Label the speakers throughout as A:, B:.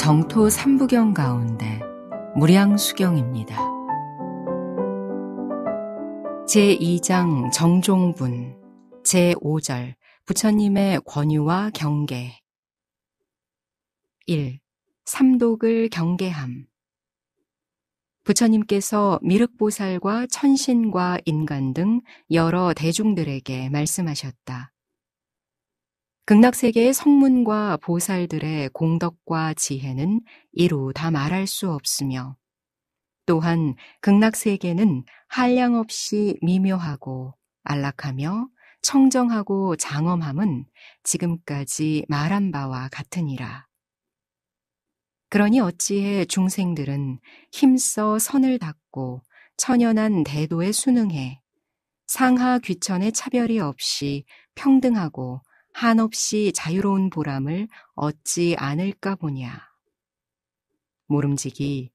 A: 정토 삼부경 가운데 무량수경입니다. 제2장 정종분 제5절 부처님의 권유와 경계 1. 삼독을 경계함. 부처님께서 미륵보살과 천신과 인간 등 여러 대중들에게 말씀하셨다. 극락세계의 성문과 보살들의 공덕과 지혜는 이루 다 말할 수 없으며 또한 극락세계는 한량없이 미묘하고 안락하며 청정하고 장엄함은 지금까지 말한 바와 같으니라. 그러니 어찌해 중생들은 힘써 선을 닦고 천연한 대도에 순응해 상하 귀천의 차별이 없이 평등하고 한없이 자유로운 보람을 얻지 않을까 보냐. 모름지기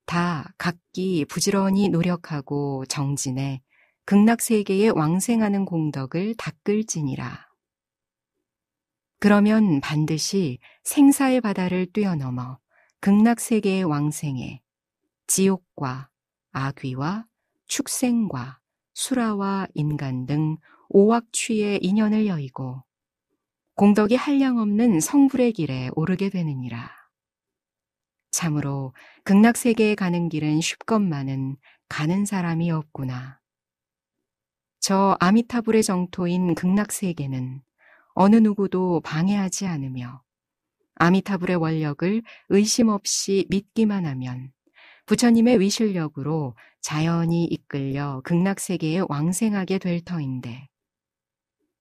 A: 다 각기 부지런히 노력하고 정진해 극락세계에 왕생하는 공덕을 닦을지니라. 그러면 반드시 생사의 바다를 뛰어넘어 극락세계의 왕생에 지옥과 아귀와 축생과 수라와 인간 등 오악취의 인연을 여의고 공덕이 한량없는 성불의 길에 오르게 되느니라. 참으로 극락세계에 가는 길은 쉽건만은 가는 사람이 없구나. 저 아미타불의 정토인 극락세계는 어느 누구도 방해하지 않으며 아미타불의 원력을 의심 없이 믿기만 하면 부처님의 위실력으로 자연히 이끌려 극락세계에 왕생하게 될 터인데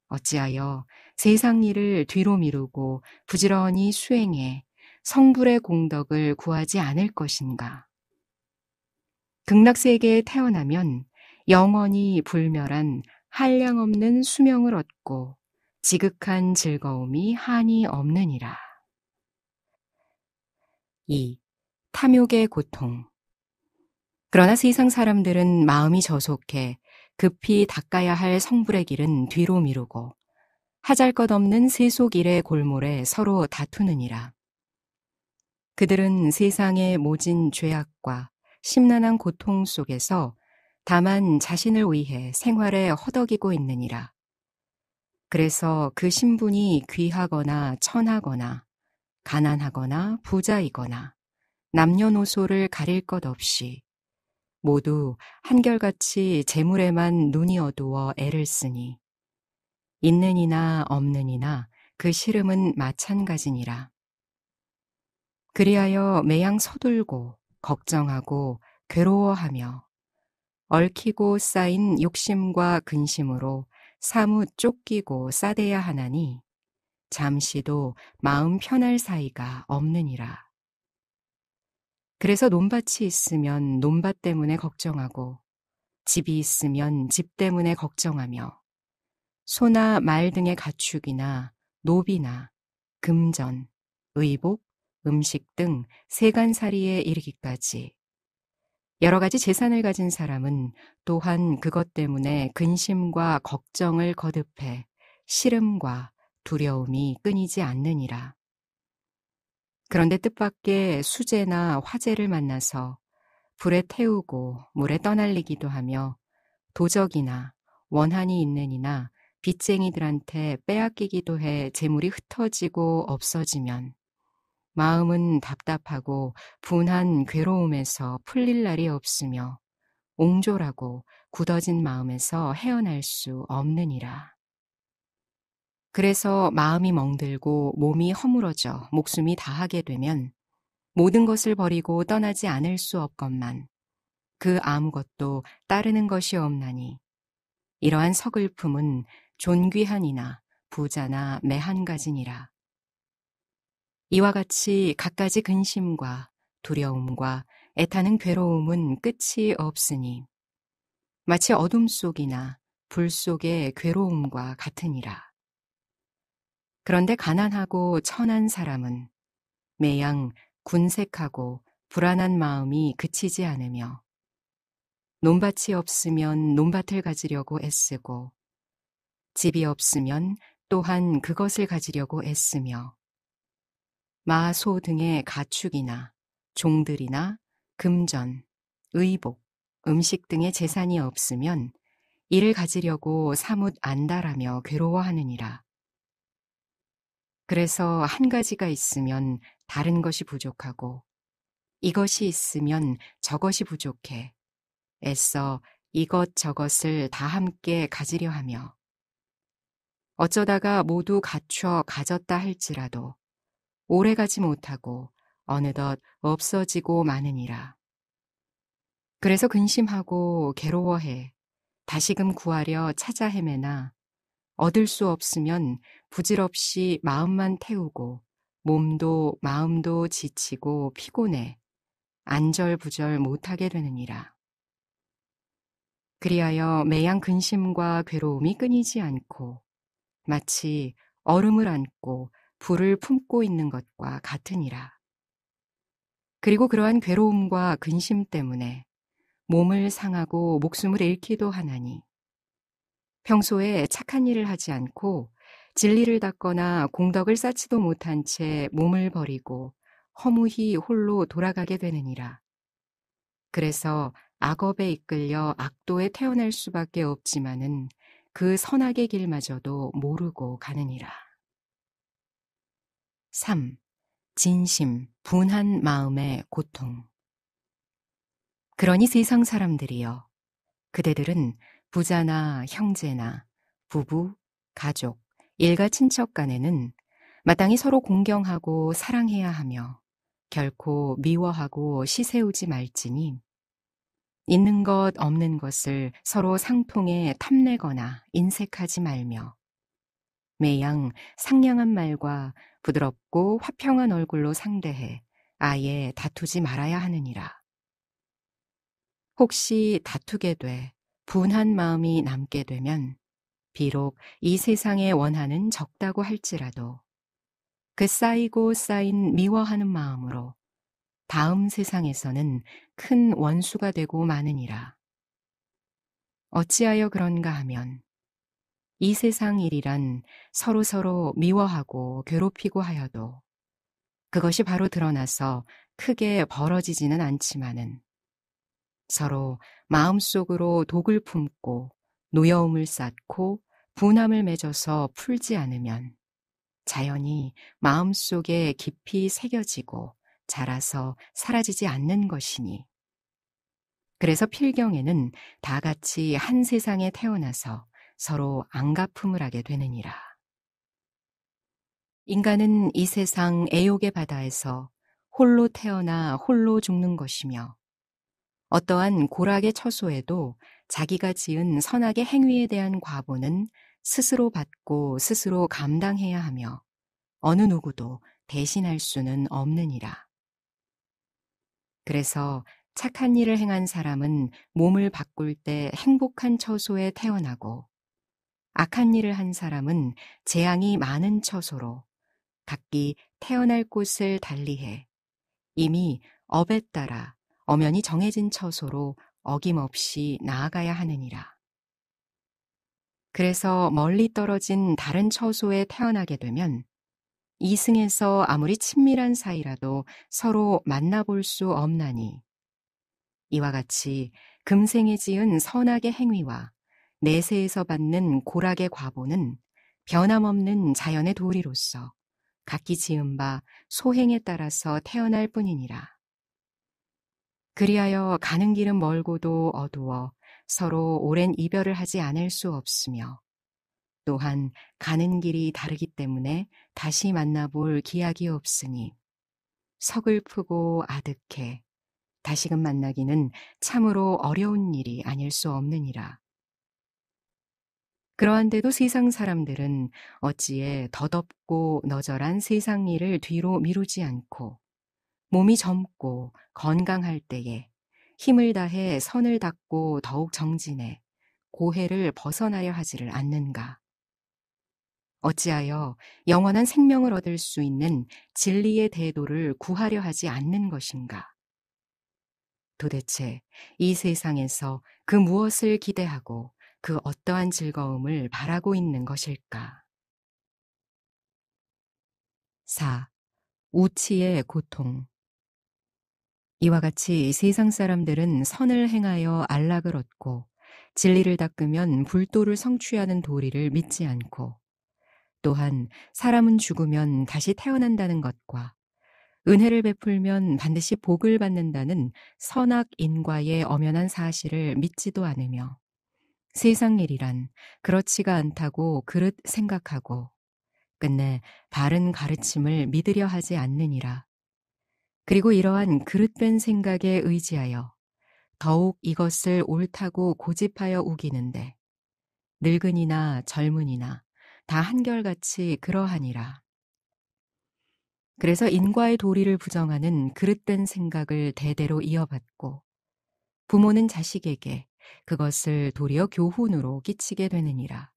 A: 어찌하여 세상 일을 뒤로 미루고 부지런히 수행해 성불의 공덕을 구하지 않을 것인가. 극락세계에 태어나면 영원히 불멸한 한량없는 수명을 얻고 지극한 즐거움이 한이 없느니라. 2. 탐욕의 고통. 그러나 세상 사람들은 마음이 저속해 급히 닦아야 할 성불의 길은 뒤로 미루고 하잘것없는 세속일의 골몰에 서로 다투느니라. 그들은 세상의 모진 죄악과 심란한 고통 속에서 다만 자신을 위해 생활에 허덕이고 있느니라. 그래서 그 신분이 귀하거나 천하거나 가난하거나 부자이거나 남녀노소를 가릴 것 없이 모두 한결같이 재물에만 눈이 어두워 애를 쓰니 있는 이나 없는 이나 그 시름은 마찬가지니라. 그리하여 매양 서둘고 걱정하고 괴로워하며 얽히고 쌓인 욕심과 근심으로 사뭇 쫓기고 싸대야 하나니 잠시도 마음 편할 사이가 없느니라. 그래서 논밭이 있으면 논밭 때문에 걱정하고 집이 있으면 집 때문에 걱정하며 소나 말 등의 가축이나 노비나 금전, 의복, 음식 등 세간살이에 이르기까지 여러 가지 재산을 가진 사람은 또한 그것 때문에 근심과 걱정을 거듭해 시름과 두려움이 끊이지 않느니라. 그런데 뜻밖의 수재나 화재를 만나서 불에 태우고 물에 떠날리기도 하며 도적이나 원한이 있는 이나 빚쟁이들한테 빼앗기기도 해 재물이 흩어지고 없어지면 마음은 답답하고 분한 괴로움에서 풀릴 날이 없으며 옹졸하고 굳어진 마음에서 헤어날 수 없느니라. 그래서 마음이 멍들고 몸이 허물어져 목숨이 다하게 되면 모든 것을 버리고 떠나지 않을 수 없건만 그 아무것도 따르는 것이 없나니 이러한 서글픔은 존귀한이나 부자나 매한가지니라. 이와 같이 갖가지 근심과 두려움과 애타는 괴로움은 끝이 없으니 마치 어둠 속이나 불 속의 괴로움과 같으니라. 그런데 가난하고 천한 사람은 매양 군색하고 불안한 마음이 그치지 않으며 논밭이 없으면 논밭을 가지려고 애쓰고 집이 없으면 또한 그것을 가지려고 애쓰며 마, 소 등의 가축이나 종들이나 금전, 의복, 음식 등의 재산이 없으면 이를 가지려고 사뭇 안달하며 괴로워하느니라. 그래서 한 가지가 있으면 다른 것이 부족하고 이것이 있으면 저것이 부족해 애써 이것저것을 다 함께 가지려 하며 어쩌다가 모두 갖춰 가졌다 할지라도 오래 가지 못하고 어느덧 없어지고 마느니라. 그래서 근심하고 괴로워해 다시금 구하려 찾아 헤매나 얻을 수 없으면 부질없이 마음만 태우고 몸도 마음도 지치고 피곤해 안절부절 못하게 되느니라. 그리하여 매양 근심과 괴로움이 끊이지 않고 마치 얼음을 안고 불을 품고 있는 것과 같으니라. 그리고 그러한 괴로움과 근심 때문에 몸을 상하고 목숨을 잃기도 하나니 평소에 착한 일을 하지 않고 진리를 닦거나 공덕을 쌓지도 못한 채 몸을 버리고 허무히 홀로 돌아가게 되느니라. 그래서 악업에 이끌려 악도에 태어날 수밖에 없지만은 그 선악의 길마저도 모르고 가느니라. 3. 진심, 분한 마음의 고통. 그러니 세상 사람들이여, 그대들은 부자나 형제나 부부, 가족, 일가 친척 간에는 마땅히 서로 공경하고 사랑해야 하며 결코 미워하고 시세우지 말지니 있는 것 없는 것을 서로 상통에 탐내거나 인색하지 말며 매양 상냥한 말과 부드럽고 화평한 얼굴로 상대해 아예 다투지 말아야 하느니라. 혹시 다투게 돼 분한 마음이 남게 되면 비록 이 세상에 원하는 적다고 할지라도 그 쌓이고 쌓인 미워하는 마음으로 다음 세상에서는 큰 원수가 되고 마느니라. 어찌하여 그런가 하면 이 세상 일이란 서로서로 미워하고 괴롭히고 하여도 그것이 바로 드러나서 크게 벌어지지는 않지만은 서로 마음속으로 독을 품고 노여움을 쌓고 분함을 맺어서 풀지 않으면 자연히 마음속에 깊이 새겨지고 자라서 사라지지 않는 것이니 그래서 필경에는 다 같이 한 세상에 태어나서 서로 안갚음을 하게 되느니라. 인간은 이 세상 애욕의 바다에서 홀로 태어나 홀로 죽는 것이며 어떠한 고락의 처소에도 자기가 지은 선악의 행위에 대한 과보는 스스로 받고 스스로 감당해야 하며 어느 누구도 대신할 수는 없느니라. 그래서 착한 일을 행한 사람은 몸을 바꿀 때 행복한 처소에 태어나고 악한 일을 한 사람은 재앙이 많은 처소로 각기 태어날 곳을 달리해 이미 업에 따라 엄연히 정해진 처소로 어김없이 나아가야 하느니라. 그래서 멀리 떨어진 다른 처소에 태어나게 되면 이승에서 아무리 친밀한 사이라도 서로 만나볼 수 없나니 이와 같이 금생에 지은 선악의 행위와 내세에서 받는 고락의 과보는 변함없는 자연의 도리로서 각기 지은 바 소행에 따라서 태어날 뿐이니라. 그리하여 가는 길은 멀고도 어두워 서로 오랜 이별을 하지 않을 수 없으며 또한 가는 길이 다르기 때문에 다시 만나볼 기약이 없으니 서글프고 아득해 다시금 만나기는 참으로 어려운 일이 아닐 수 없느니라. 그러한데도 세상 사람들은 어찌에 더덥고 너절한 세상 일을 뒤로 미루지 않고 몸이 젊고 건강할 때에 힘을 다해 선을 닦고 더욱 정진해 고해를 벗어나려 하지를 않는가. 어찌하여 영원한 생명을 얻을 수 있는 진리의 대도를 구하려 하지 않는 것인가. 도대체 이 세상에서 그 무엇을 기대하고 그 어떠한 즐거움을 바라고 있는 것일까. 4. 우치의 고통. 이와 같이 세상 사람들은 선을 행하여 안락을 얻고 진리를 닦으면 불도를 성취하는 도리를 믿지 않고, 또한 사람은 죽으면 다시 태어난다는 것과 은혜를 베풀면 반드시 복을 받는다는 선악 인과의 엄연한 사실을 믿지도 않으며, 세상 일이란 그렇지가 않다고 그릇 생각하고 끝내 바른 가르침을 믿으려 하지 않느니라. 그리고 이러한 그릇된 생각에 의지하여 더욱 이것을 옳다고 고집하여 우기는데, 늙은이나 젊은이나 다 한결같이 그러하니라. 그래서 인과의 도리를 부정하는 그릇된 생각을 대대로 이어받고, 부모는 자식에게 그것을 도리어 교훈으로 끼치게 되느니라.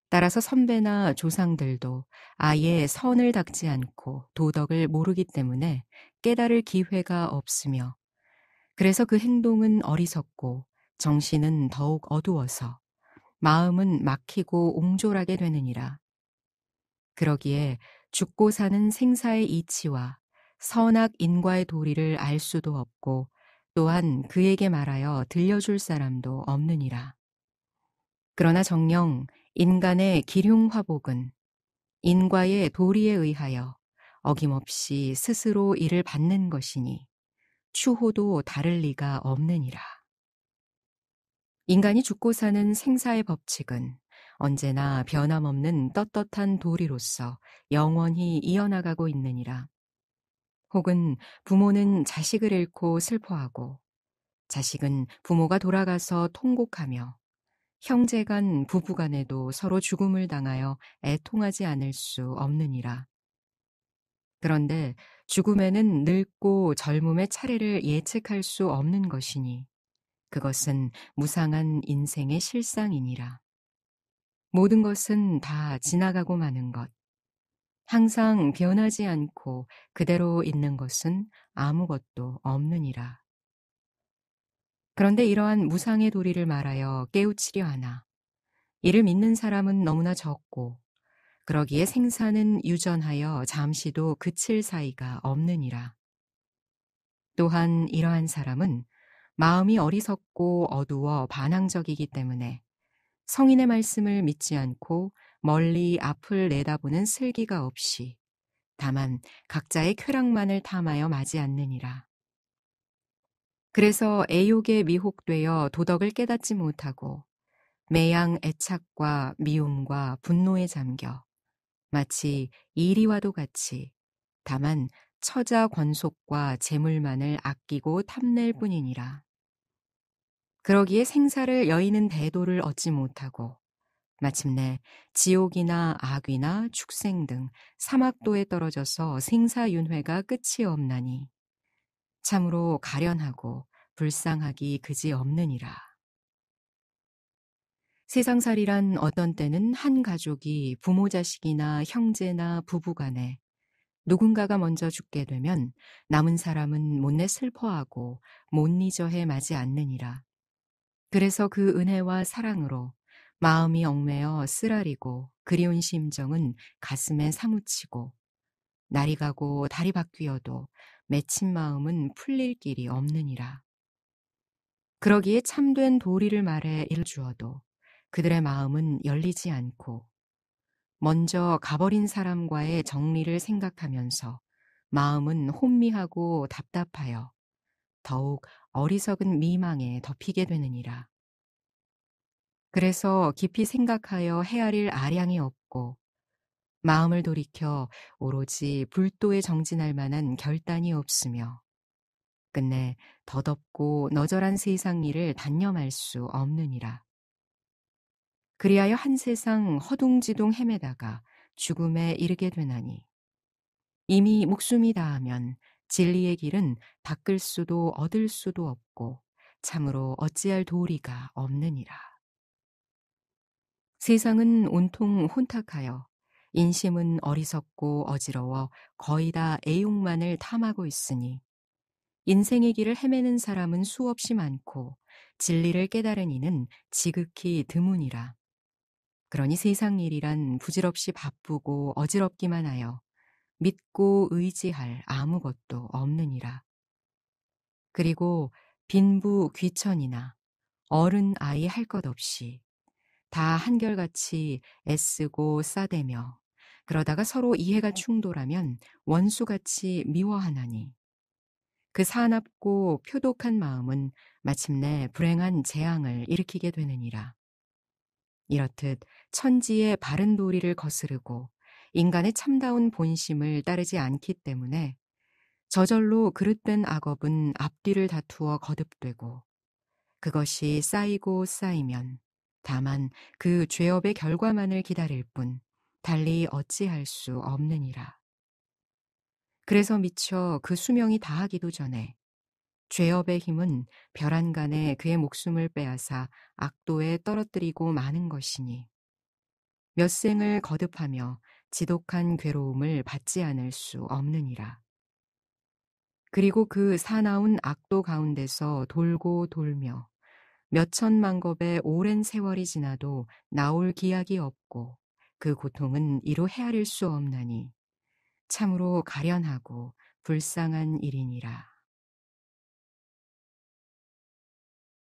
A: 따라서 선배나 조상들도 아예 선을 닦지 않고 도덕을 모르기 때문에 깨달을 기회가 없으며, 그래서 그 행동은 어리석고 정신은 더욱 어두워서 마음은 막히고 옹졸하게 되느니라. 그러기에 죽고 사는 생사의 이치와 선악 인과의 도리를 알 수도 없고, 또한 그에게 말하여 들려줄 사람도 없느니라. 그러나 정녕 인간의 기륭화복은 인과의 도리에 의하여 어김없이 스스로 이를 받는 것이니 추호도 다를 리가 없느니라. 인간이 죽고 사는 생사의 법칙은 언제나 변함없는 떳떳한 도리로서 영원히 이어나가고 있느니라. 혹은 부모는 자식을 잃고 슬퍼하고, 자식은 부모가 돌아가서 통곡하며, 형제간 부부간에도 서로 죽음을 당하여 애통하지 않을 수 없느니라. 그런데 죽음에는 늙고 젊음의 차례를 예측할 수 없는 것이니 그것은 무상한 인생의 실상이니라. 모든 것은 다 지나가고 마는 것, 항상 변하지 않고 그대로 있는 것은 아무것도 없느니라. 그런데 이러한 무상의 도리를 말하여 깨우치려 하나 이를 믿는 사람은 너무나 적고, 그러기에 생사는 유전하여 잠시도 그칠 사이가 없느니라. 또한 이러한 사람은 마음이 어리석고 어두워 반항적이기 때문에 성인의 말씀을 믿지 않고 멀리 앞을 내다보는 슬기가 없이 다만 각자의 쾌락만을 탐하여 마지 않느니라. 그래서 애욕에 미혹되어 도덕을 깨닫지 못하고 매양 애착과 미움과 분노에 잠겨 마치 이리와도 같이 다만 처자 권속과 재물만을 아끼고 탐낼 뿐이니라. 그러기에 생사를 여의는 대도를 얻지 못하고 마침내 지옥이나 악귀나 축생 등 사막도에 떨어져서 생사윤회가 끝이 없나니 참으로 가련하고 불쌍하기 그지 없느니라. 세상살이란 어떤 때는 한 가족이 부모 자식이나 형제나 부부간에 누군가가 먼저 죽게 되면 남은 사람은 못내 슬퍼하고 못 잊어해 마지 않느니라. 그래서 그 은혜와 사랑으로 마음이 얽매여 쓰라리고 그리운 심정은 가슴에 사무치고, 날이 가고 달이 바뀌어도 맺힌 마음은 풀릴 길이 없느니라. 그러기에 참된 도리를 말해 일주어도 그들의 마음은 열리지 않고, 먼저 가버린 사람과의 정리를 생각하면서 마음은 혼미하고 답답하여 더욱 어리석은 미망에 덮이게 되느니라. 그래서 깊이 생각하여 헤아릴 아량이 없고, 마음을 돌이켜 오로지 불도에 정진할 만한 결단이 없으며, 끝내 덧없고 너절한 세상 일을 단념할 수 없느니라. 그리하여 한 세상 허둥지둥 헤매다가 죽음에 이르게 되나니, 이미 목숨이 다하면 진리의 길은 닦을 수도 얻을 수도 없고 참으로 어찌할 도리가 없느니라. 세상은 온통 혼탁하여 인심은 어리석고 어지러워 거의 다 애욕만을 탐하고 있으니, 인생의 길을 헤매는 사람은 수없이 많고 진리를 깨달은 이는 지극히 드무니라. 그러니 세상 일이란 부질없이 바쁘고 어지럽기만 하여 믿고 의지할 아무것도 없느니라. 그리고 빈부 귀천이나 어른 아이 할 것 없이 다 한결같이 애쓰고 싸대며 그러다가 서로 이해가 충돌하면 원수같이 미워하나니 그 사납고 표독한 마음은 마침내 불행한 재앙을 일으키게 되느니라. 이렇듯 천지의 바른 도리를 거스르고 인간의 참다운 본심을 따르지 않기 때문에 저절로 그릇된 악업은 앞뒤를 다투어 거듭되고 그것이 쌓이고 쌓이면 다만 그 죄업의 결과만을 기다릴 뿐 달리 어찌할 수 없느니라. 그래서 미처 그 수명이 다하기도 전에 죄업의 힘은 벼란간에 그의 목숨을 빼앗아 악도에 떨어뜨리고 마는 것이니 몇 생을 거듭하며 지독한 괴로움을 받지 않을 수 없느니라. 그리고 그 사나운 악도 가운데서 돌고 돌며 몇 천만 겁의 오랜 세월이 지나도 나올 기약이 없고 그 고통은 이루 헤아릴 수 없나니 참으로 가련하고 불쌍한 일이니라.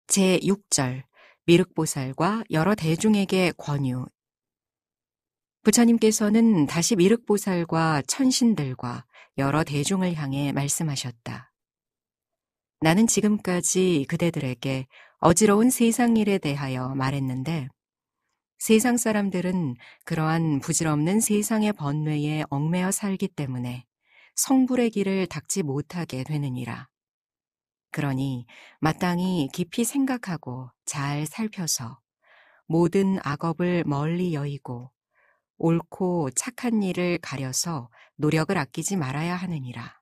A: 제6절 미륵보살과 여러 대중에게 권유. 부처님께서는 다시 미륵보살과 천신들과 여러 대중을 향해 말씀하셨다. 나는 지금까지 그대들에게 어지러운 세상 일에 대하여 말했는데 세상 사람들은 그러한 부질없는 세상의 번뇌에 얽매여 살기 때문에 성불의 길을 닦지 못하게 되느니라. 그러니 마땅히 깊이 생각하고 잘 살펴서 모든 악업을 멀리 여의고 옳고 착한 일을 가려서 노력을 아끼지 말아야 하느니라.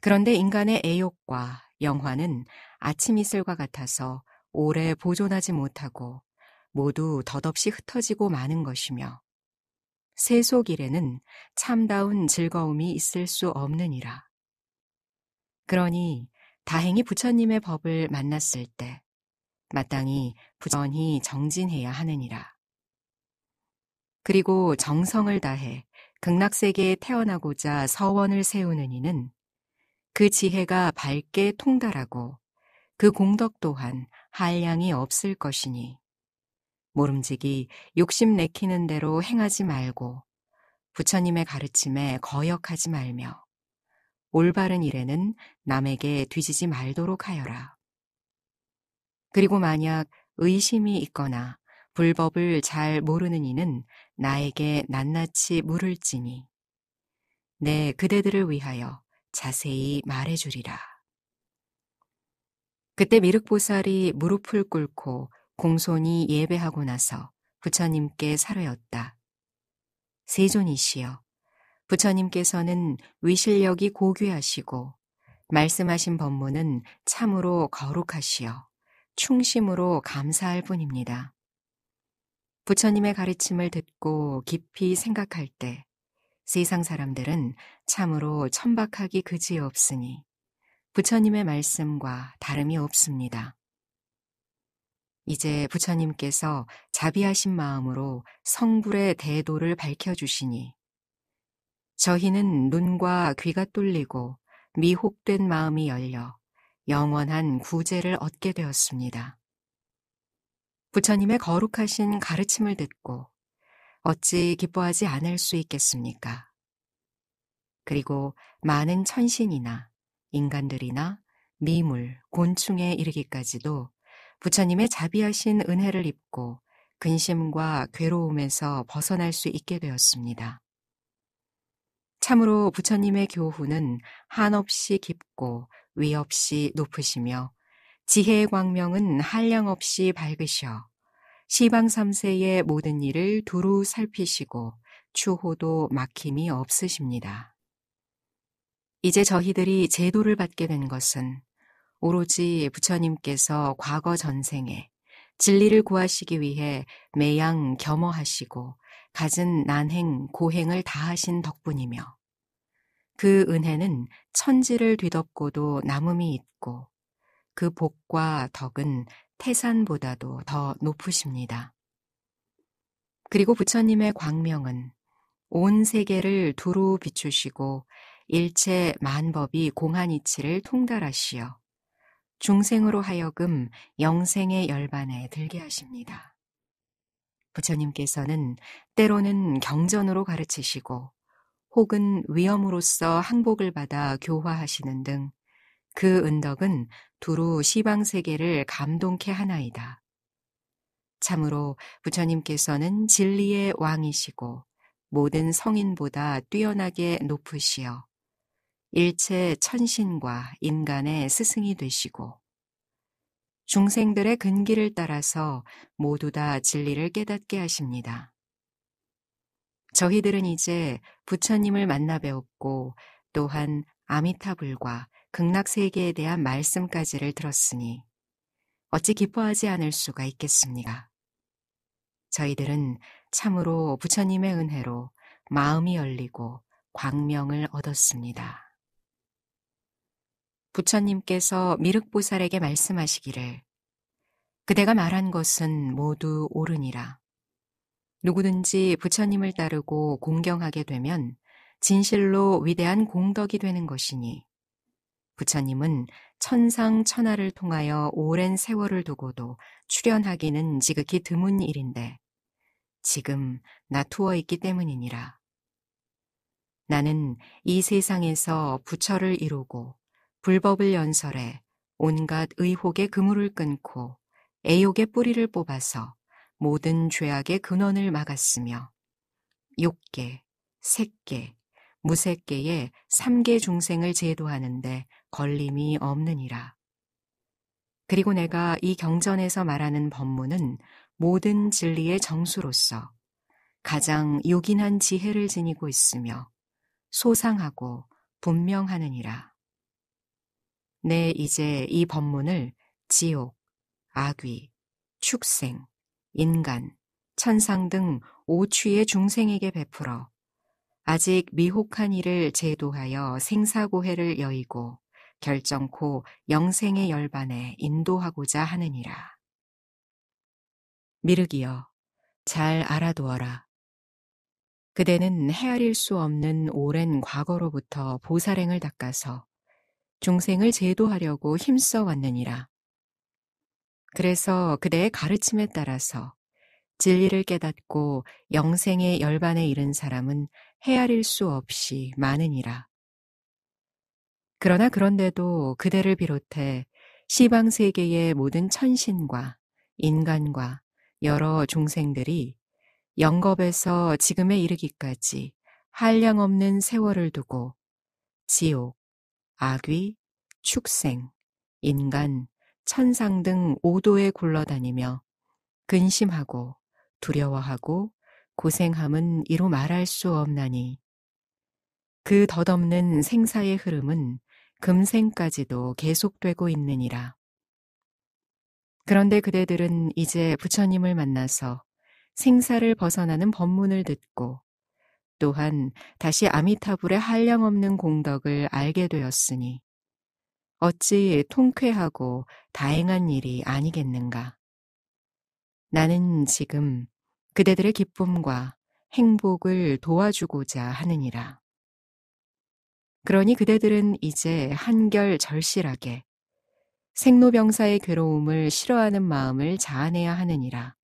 A: 그런데 인간의 애욕과 영화는 아침 이슬과 같아서 오래 보존하지 못하고 모두 덧없이 흩어지고 마는 것이며 세속일에는 참다운 즐거움이 있을 수 없느니라. 그러니 다행히 부처님의 법을 만났을 때 마땅히 부전히 정진해야 하느니라. 그리고 정성을 다해 극락세계에 태어나고자 서원을 세우는 이는 그 지혜가 밝게 통달하고 그 공덕 또한 한량이 없을 것이니 모름지기 욕심 내키는 대로 행하지 말고 부처님의 가르침에 거역하지 말며 올바른 일에는 남에게 뒤지지 말도록 하여라. 그리고 만약 의심이 있거나 불법을 잘 모르는 이는 나에게 낱낱이 물을지니 내 그대들을 위하여 자세히 말해주리라. 그때 미륵보살이 무릎을 꿇고 공손히 예배하고 나서 부처님께 사뢰었다. 세존이시여, 부처님께서는 위실력이 고귀하시고 말씀하신 법문은 참으로 거룩하시어 충심으로 감사할 뿐입니다. 부처님의 가르침을 듣고 깊이 생각할 때 세상 사람들은 참으로 천박하기 그지없으니 부처님의 말씀과 다름이 없습니다. 이제 부처님께서 자비하신 마음으로 성불의 대도를 밝혀주시니 저희는 눈과 귀가 뚫리고 미혹된 마음이 열려 영원한 구제를 얻게 되었습니다. 부처님의 거룩하신 가르침을 듣고 어찌 기뻐하지 않을 수 있겠습니까? 그리고 많은 천신이나 인간들이나 미물, 곤충에 이르기까지도 부처님의 자비하신 은혜를 입고 근심과 괴로움에서 벗어날 수 있게 되었습니다. 참으로 부처님의 교훈은 한없이 깊고 위없이 높으시며 지혜의 광명은 한량없이 밝으셔 시방삼세의 모든 일을 두루 살피시고 추호도 막힘이 없으십니다. 이제 저희들이 제도를 받게 된 것은 오로지 부처님께서 과거 전생에 진리를 구하시기 위해 매양 겸허하시고 갖은 난행, 고행을 다하신 덕분이며 그 은혜는 천지를 뒤덮고도 남음이 있고 그 복과 덕은 태산보다도 더 높으십니다. 그리고 부처님의 광명은 온 세계를 두루 비추시고 일체 만법이 공한 이치를 통달하시어 중생으로 하여금 영생의 열반에 들게 하십니다. 부처님께서는 때로는 경전으로 가르치시고 혹은 위엄으로써 항복을 받아 교화하시는 등 그 은덕은 두루 시방세계를 감동케 하나이다. 참으로 부처님께서는 진리의 왕이시고 모든 성인보다 뛰어나게 높으시어 일체 천신과 인간의 스승이 되시고 중생들의 근기를 따라서 모두 다 진리를 깨닫게 하십니다. 저희들은 이제 부처님을 만나 배웠고 또한 아미타불과 극락세계에 대한 말씀까지를 들었으니 어찌 기뻐하지 않을 수가 있겠습니까? 저희들은 참으로 부처님의 은혜로 마음이 열리고 광명을 얻었습니다. 부처님께서 미륵보살에게 말씀하시기를 그대가 말한 것은 모두 옳으니라. 누구든지 부처님을 따르고 공경하게 되면 진실로 위대한 공덕이 되는 것이니 부처님은 천상천하를 통하여 오랜 세월을 두고도 출현하기는 지극히 드문 일인데 지금 나투어 있기 때문이니라. 나는 이 세상에서 부처를 이루고 불법을 연설해 온갖 의혹의 그물을 끊고 애욕의 뿌리를 뽑아서 모든 죄악의 근원을 막았으며 욕계, 색계, 무색계의 3계 중생을 제도하는데 걸림이 없느니라. 그리고 내가 이 경전에서 말하는 법문은 모든 진리의 정수로서 가장 요긴한 지혜를 지니고 있으며 소상하고 분명하느니라. 내 이제 이 법문을 지옥, 악귀, 축생, 인간, 천상 등 오취의 중생에게 베풀어 아직 미혹한 이를 제도하여 생사고해를 여의고 결정코 영생의 열반에 인도하고자 하느니라. 미륵이여, 잘 알아두어라. 그대는 헤아릴 수 없는 오랜 과거로부터 보살행을 닦아서 중생을 제도하려고 힘써 왔느니라. 그래서 그대의 가르침에 따라서 진리를 깨닫고 영생의 열반에 이른 사람은 헤아릴 수 없이 많으니라. 그러나 그런데도 그대를 비롯해 시방세계의 모든 천신과 인간과 여러 중생들이 영겁에서 지금에 이르기까지 한량없는 세월을 두고 지옥, 악귀, 축생, 인간, 천상 등 오도에 굴러다니며 근심하고 두려워하고 고생함은 이루 말할 수 없나니 그 덧없는 생사의 흐름은 금생까지도 계속되고 있느니라. 그런데 그대들은 이제 부처님을 만나서 생사를 벗어나는 법문을 듣고 또한 다시 아미타불의 한량없는 공덕을 알게 되었으니 어찌 통쾌하고 다행한 일이 아니겠는가. 나는 지금 그대들의 기쁨과 행복을 도와주고자 하느니라. 그러니 그대들은 이제 한결 절실하게 생로병사의 괴로움을 싫어하는 마음을 자아내야 하느니라.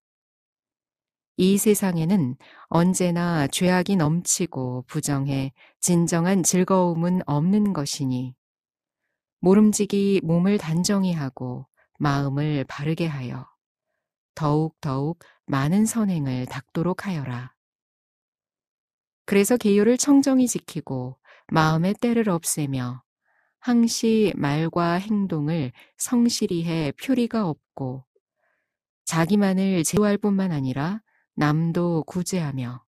A: 이 세상에는 언제나 죄악이 넘치고 부정해 진정한 즐거움은 없는 것이니 모름지기 몸을 단정히 하고 마음을 바르게 하여 더욱 많은 선행을 닦도록 하여라. 그래서 계율을 청정히 지키고 마음의 때를 없애며 항시 말과 행동을 성실히 해 표리가 없고 자기만을 제어할 뿐만 아니라 남도 구제하며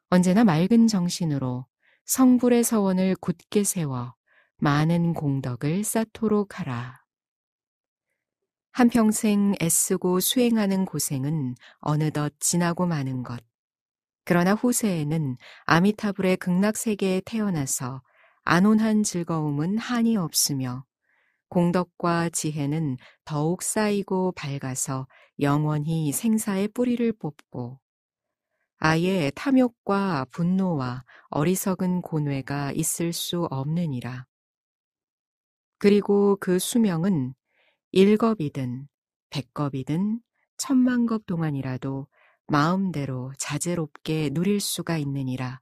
A: 언제나 맑은 정신으로 성불의 서원을 굳게 세워 많은 공덕을 쌓도록 하라. 한평생 애쓰고 수행하는 고생은 어느덧 지나고 마는 것. 그러나 후세에는 아미타불의 극락세계에 태어나서 안온한 즐거움은 한이 없으며 공덕과 지혜는 더욱 쌓이고 밝아서 영원히 생사의 뿌리를 뽑고 아예 탐욕과 분노와 어리석은 고뇌가 있을 수 없느니라. 그리고 그 수명은 1겁이든 100겁이든 10,000겁 동안이라도 마음대로 자제롭게 누릴 수가 있느니라.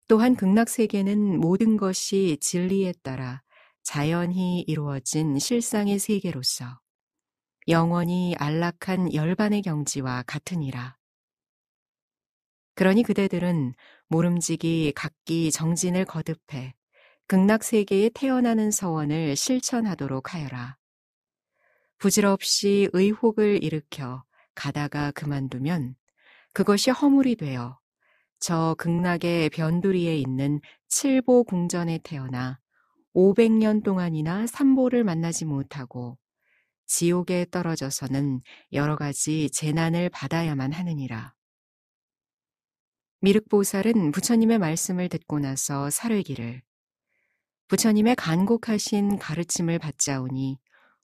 A: 또한 극락세계는 모든 것이 진리에 따라 자연히 이루어진 실상의 세계로서 영원히 안락한 열반의 경지와 같으니라. 그러니 그대들은 모름지기 각기 정진을 거듭해 극락세계에 태어나는 서원을 실천하도록 하여라. 부질없이 의혹을 일으켜 가다가 그만두면 그것이 허물이 되어 저 극락의 변두리에 있는 칠보 궁전에 태어나 500년 동안이나 삼보를 만나지 못하고 지옥에 떨어져서는 여러 가지 재난을 받아야만 하느니라. 미륵보살은 부처님의 말씀을 듣고 나서 사르기를 부처님의 간곡하신 가르침을 받자오니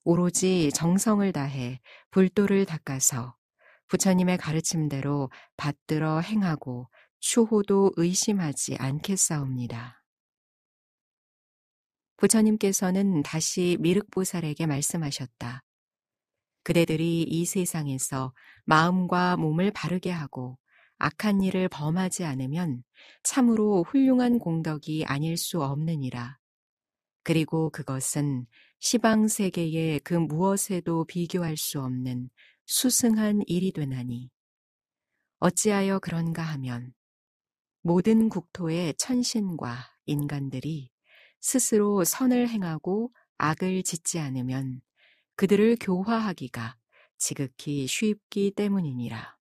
A: 오로지 정성을 다해 불도를 닦아서 부처님의 가르침대로 받들어 행하고 추호도 의심하지 않겠사옵니다. 부처님께서는 다시 미륵보살에게 말씀하셨다. 그대들이 이 세상에서 마음과 몸을 바르게 하고 악한 일을 범하지 않으면 참으로 훌륭한 공덕이 아닐 수 없느니라. 그리고 그것은 시방세계의 그 무엇에도 비교할 수 없는 수승한 일이 되나니 어찌하여 그런가 하면 모든 국토의 천신과 인간들이 스스로 선을 행하고 악을 짓지 않으면 그들을 교화하기가 지극히 쉽기 때문이니라.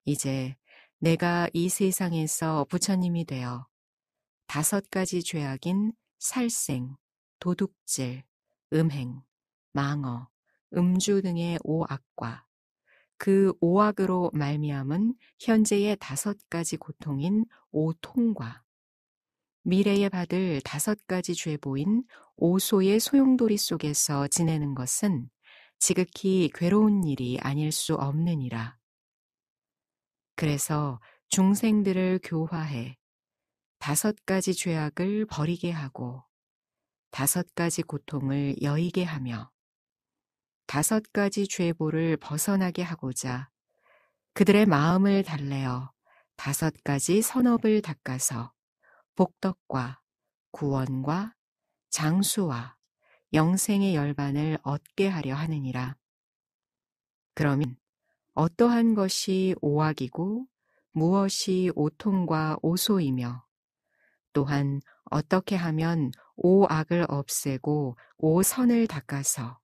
A: 이제 내가 이 세상에서 부처님이 되어 5가지 죄악인 살생, 도둑질, 음행, 망어, 음주 등의 5악과 그 5악으로 말미암은 현재의 5가지 고통인 5통과 미래에 받을 5가지 죄보인 5소의 소용돌이 속에서 지내는 것은 지극히 괴로운 일이 아닐 수 없느니라. 그래서 중생들을 교화해 5가지 죄악을 버리게 하고 5가지 고통을 여의게 하며 5가지 죄보를 벗어나게 하고자 그들의 마음을 달래어 5가지 선업을 닦아서 복덕과 구원과 장수와 영생의 열반을 얻게 하려 하느니라. 그러면 어떠한 것이 오악이고 무엇이 오통과 오소이며 또한 어떻게 하면 오악을 없애고 오선을 닦아서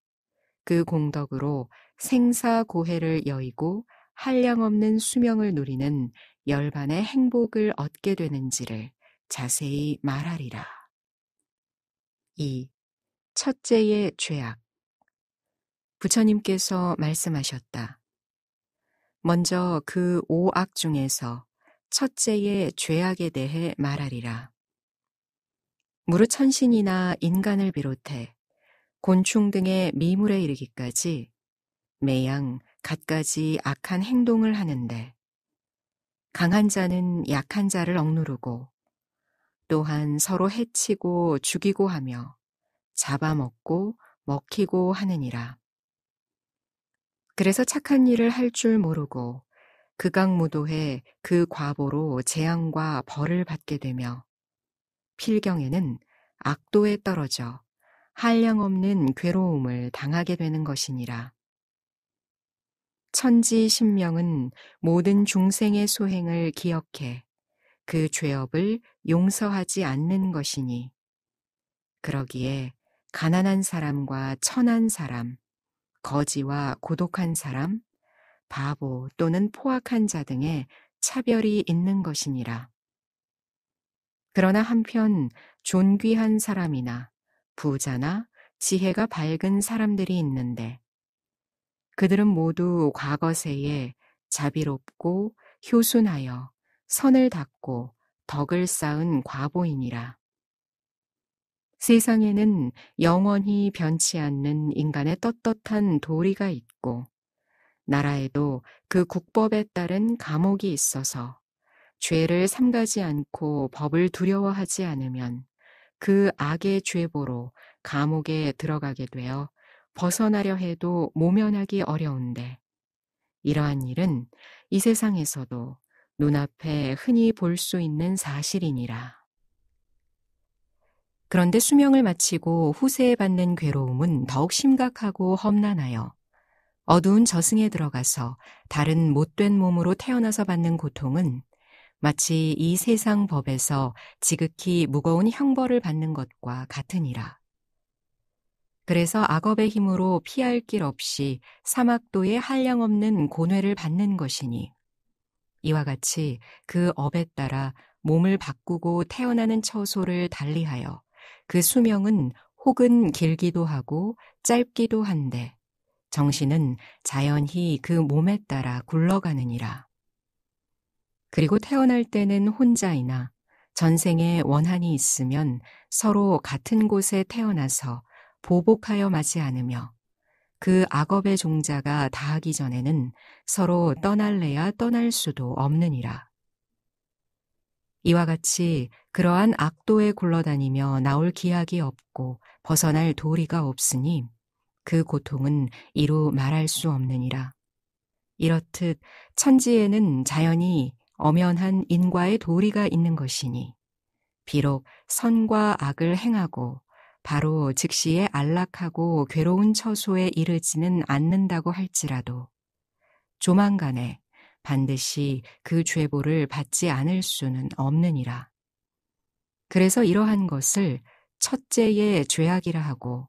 A: 그 공덕으로 생사고해를 여의고 한량없는 수명을 누리는 열반의 행복을 얻게 되는지를 자세히 말하리라. 2. 첫째의 죄악. 부처님께서 말씀하셨다. 먼저 그 5악 중에서 첫째의 죄악에 대해 말하리라. 무릇 천신이나 인간을 비롯해 곤충 등의 미물에 이르기까지 매양 갖가지 악한 행동을 하는데 강한 자는 약한 자를 억누르고 또한 서로 해치고 죽이고 하며 잡아먹고 먹히고 하느니라. 그래서 착한 일을 할 줄 모르고 극악무도해 그 과보로 재앙과 벌을 받게 되며 필경에는 악도에 떨어져 한량없는 괴로움을 당하게 되는 것이니라. 천지신명은 모든 중생의 소행을 기억해 그 죄업을 용서하지 않는 것이니 그러기에 가난한 사람과 천한 사람, 거지와 고독한 사람, 바보 또는 포악한 자 등의 차별이 있는 것이니라. 그러나 한편 존귀한 사람이나 부자나 지혜가 밝은 사람들이 있는데 그들은 모두 과거세에 자비롭고 효순하여 선을 닦고 덕을 쌓은 과보이니라. 세상에는 영원히 변치 않는 인간의 떳떳한 도리가 있고 나라에도 그 국법에 따른 감옥이 있어서 죄를 삼가지 않고 법을 두려워하지 않으면 그 악의 죄보로 감옥에 들어가게 되어 벗어나려 해도 모면하기 어려운데 이러한 일은 이 세상에서도 눈앞에 흔히 볼 수 있는 사실이니라. 그런데 수명을 마치고 후세에 받는 괴로움은 더욱 심각하고 험난하여 어두운 저승에 들어가서 다른 못된 몸으로 태어나서 받는 고통은 마치 이 세상 법에서 지극히 무거운 형벌을 받는 것과 같으니라. 그래서 악업의 힘으로 피할 길 없이 사막도에 한량없는 고뇌를 받는 것이니 이와 같이 그 업에 따라 몸을 바꾸고 태어나는 처소를 달리하여 그 수명은 혹은 길기도 하고 짧기도 한데 정신은 자연히 그 몸에 따라 굴러가느니라. 그리고 태어날 때는 혼자이나 전생에 원한이 있으면 서로 같은 곳에 태어나서 보복하여 마지 않으며 그 악업의 종자가 다하기 전에는 서로 떠날래야 떠날 수도 없느니라. 이와 같이 그러한 악도에 굴러다니며 나올 기약이 없고 벗어날 도리가 없으니 그 고통은 이루 말할 수 없느니라. 이렇듯 천지에는 자연히 엄연한 인과의 도리가 있는 것이니 비록 선과 악을 행하고 바로 즉시에 안락하고 괴로운 처소에 이르지는 않는다고 할지라도 조만간에 반드시 그 죄보를 받지 않을 수는 없느니라. 그래서 이러한 것을 첫째의 죄악이라 하고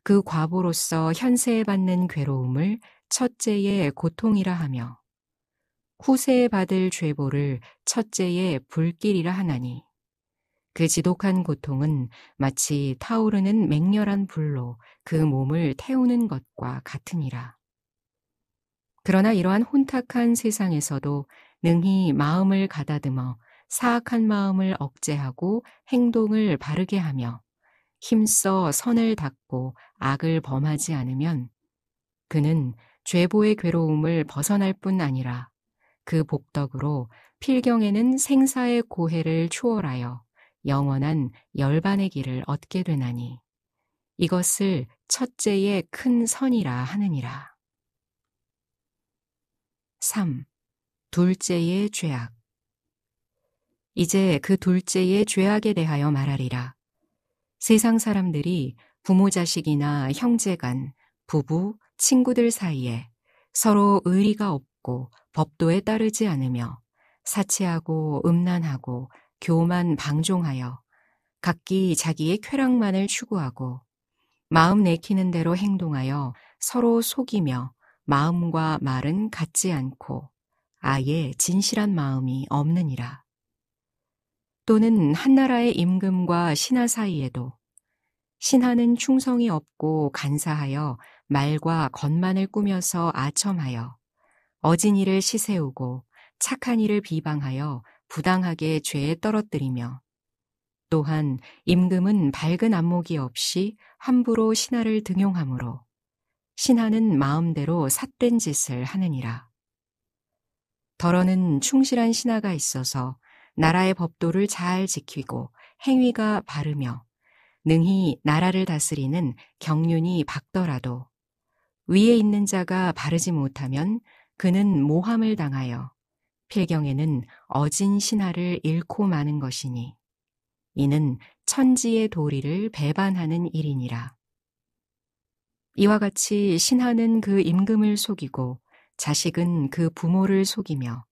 A: 그 과보로서 현세에 받는 괴로움을 첫째의 고통이라 하며 후세에 받을 죄보를 첫째의 불길이라 하나니 그 지독한 고통은 마치 타오르는 맹렬한 불로 그 몸을 태우는 것과 같으니라. 그러나 이러한 혼탁한 세상에서도 능히 마음을 가다듬어 사악한 마음을 억제하고 행동을 바르게 하며 힘써 선을 닦고 악을 범하지 않으면 그는 죄보의 괴로움을 벗어날 뿐 아니라 그 복덕으로 필경에는 생사의 고해를 추월하여 영원한 열반의 길을 얻게 되나니 이것을 첫째의 큰 선이라 하느니라. 3. 둘째의 죄악. 이제 그 둘째의 죄악에 대하여 말하리라. 세상 사람들이 부모 자식이나 형제간, 부부, 친구들 사이에 서로 의리가 없고 법도에 따르지 않으며 사치하고 음란하고 교만 방종하여 각기 자기의 쾌락만을 추구하고 마음 내키는 대로 행동하여 서로 속이며 마음과 말은 같지 않고 아예 진실한 마음이 없느니라. 또는 한나라의 임금과 신하 사이에도 신하는 충성이 없고 간사하여 말과 겉만을 꾸며서 아첨하여 어진 이를 시세우고 착한 이를 비방하여 부당하게 죄에 떨어뜨리며 또한 임금은 밝은 안목이 없이 함부로 신하를 등용하므로 신하는 마음대로 삿된 짓을 하느니라. 더러는 충실한 신하가 있어서 나라의 법도를 잘 지키고 행위가 바르며 능히 나라를 다스리는 경륜이 밝더라도 위에 있는 자가 바르지 못하면 그는 모함을 당하여 필경에는 어진 신하를 잃고 마는 것이니 이는 천지의 도리를 배반하는 일이니라. 이와 같이 신하는 그 임금을 속이고 자식은 그 부모를 속이며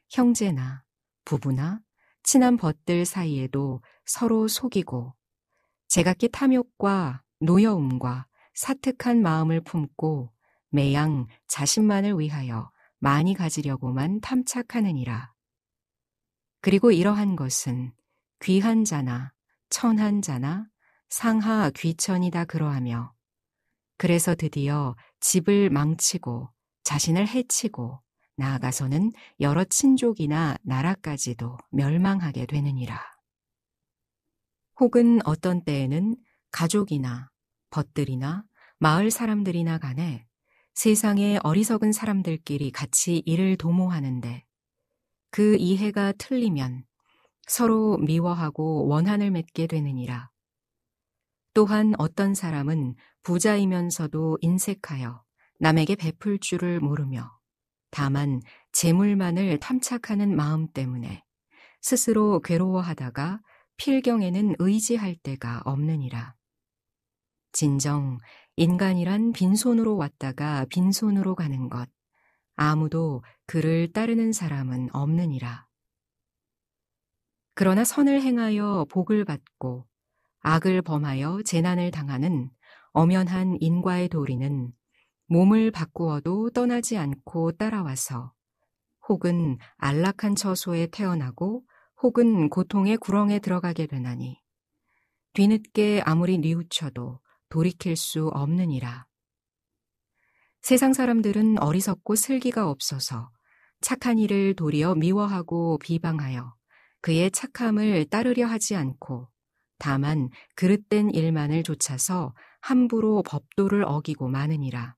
A: 형제나 부부나 친한 벗들 사이에도 서로 속이고 제각기 탐욕과 노여움과 사특한 마음을 품고 매양 자신만을 위하여 많이 가지려고만 탐착하느니라. 그리고 이러한 것은 귀한 자나 천한 자나 상하 귀천이 다 그러하며 그래서 드디어 집을 망치고 자신을 해치고 나아가서는 여러 친족이나 나라까지도 멸망하게 되느니라. 혹은 어떤 때에는 가족이나 벗들이나 마을 사람들이나 간에 세상의 어리석은 사람들끼리 같이 이를 도모하는데 그 이해가 틀리면 서로 미워하고 원한을 맺게 되느니라. 또한 어떤 사람은 부자이면서도 인색하여 남에게 베풀 줄을 모르며 다만 재물만을 탐착하는 마음 때문에 스스로 괴로워하다가 필경에는 의지할 데가 없느니라. 진정 인간이란 빈손으로 왔다가 빈손으로 가는 것, 아무도 그를 따르는 사람은 없느니라. 그러나 선을 행하여 복을 받고 악을 범하여 재난을 당하는 엄연한 인과의 도리는 몸을 바꾸어도 떠나지 않고 따라와서 혹은 안락한 처소에 태어나고 혹은 고통의 구렁에 들어가게 되나니 뒤늦게 아무리 뉘우쳐도 돌이킬 수 없느니라. 세상 사람들은 어리석고 슬기가 없어서 착한 일을 도리어 미워하고 비방하여 그의 착함을 따르려 하지 않고 다만 그릇된 일만을 좇아서 함부로 법도를 어기고 마느니라.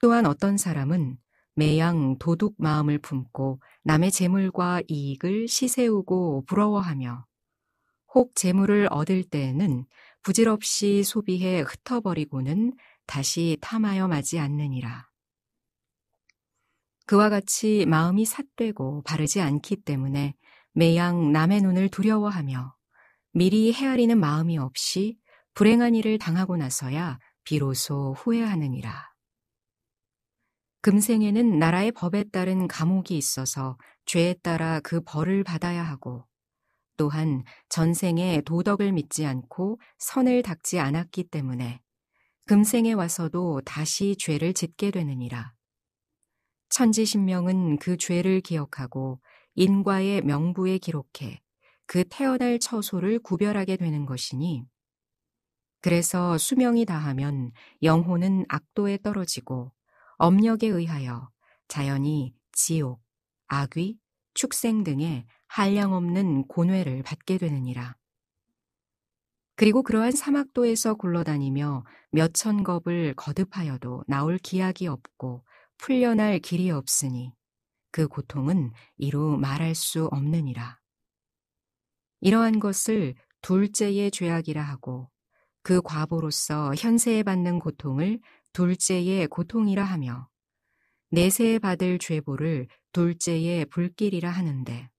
A: 또한 어떤 사람은 매양 도둑 마음을 품고 남의 재물과 이익을 시세우고 부러워하며 혹 재물을 얻을 때에는 부질없이 소비해 흩어버리고는 다시 탐하여 마지 않느니라. 그와 같이 마음이 삿되고 바르지 않기 때문에 매양 남의 눈을 두려워하며 미리 헤아리는 마음이 없이 불행한 일을 당하고 나서야 비로소 후회하느니라. 금생에는 나라의 법에 따른 감옥이 있어서 죄에 따라 그 벌을 받아야 하고 또한 전생에 도덕을 믿지 않고 선을 닦지 않았기 때문에 금생에 와서도 다시 죄를 짓게 되느니라. 천지신명은 그 죄를 기억하고 인과의 명부에 기록해 그 태어날 처소를 구별하게 되는 것이니 그래서 수명이 다하면 영혼은 악도에 떨어지고 업력에 의하여 자연히 지옥, 악귀, 축생 등의 한량없는 곤회를 받게 되느니라. 그리고 그러한 사막도에서 굴러다니며 몇천 겁을 거듭하여도 나올 기약이 없고 풀려날 길이 없으니 그 고통은 이루 말할 수 없느니라. 이러한 것을 둘째의 죄악이라 하고 그 과보로서 현세에 받는 고통을 둘째의 고통이라 하며 내세에 받을 죄보를 둘째의 불길이라 하는데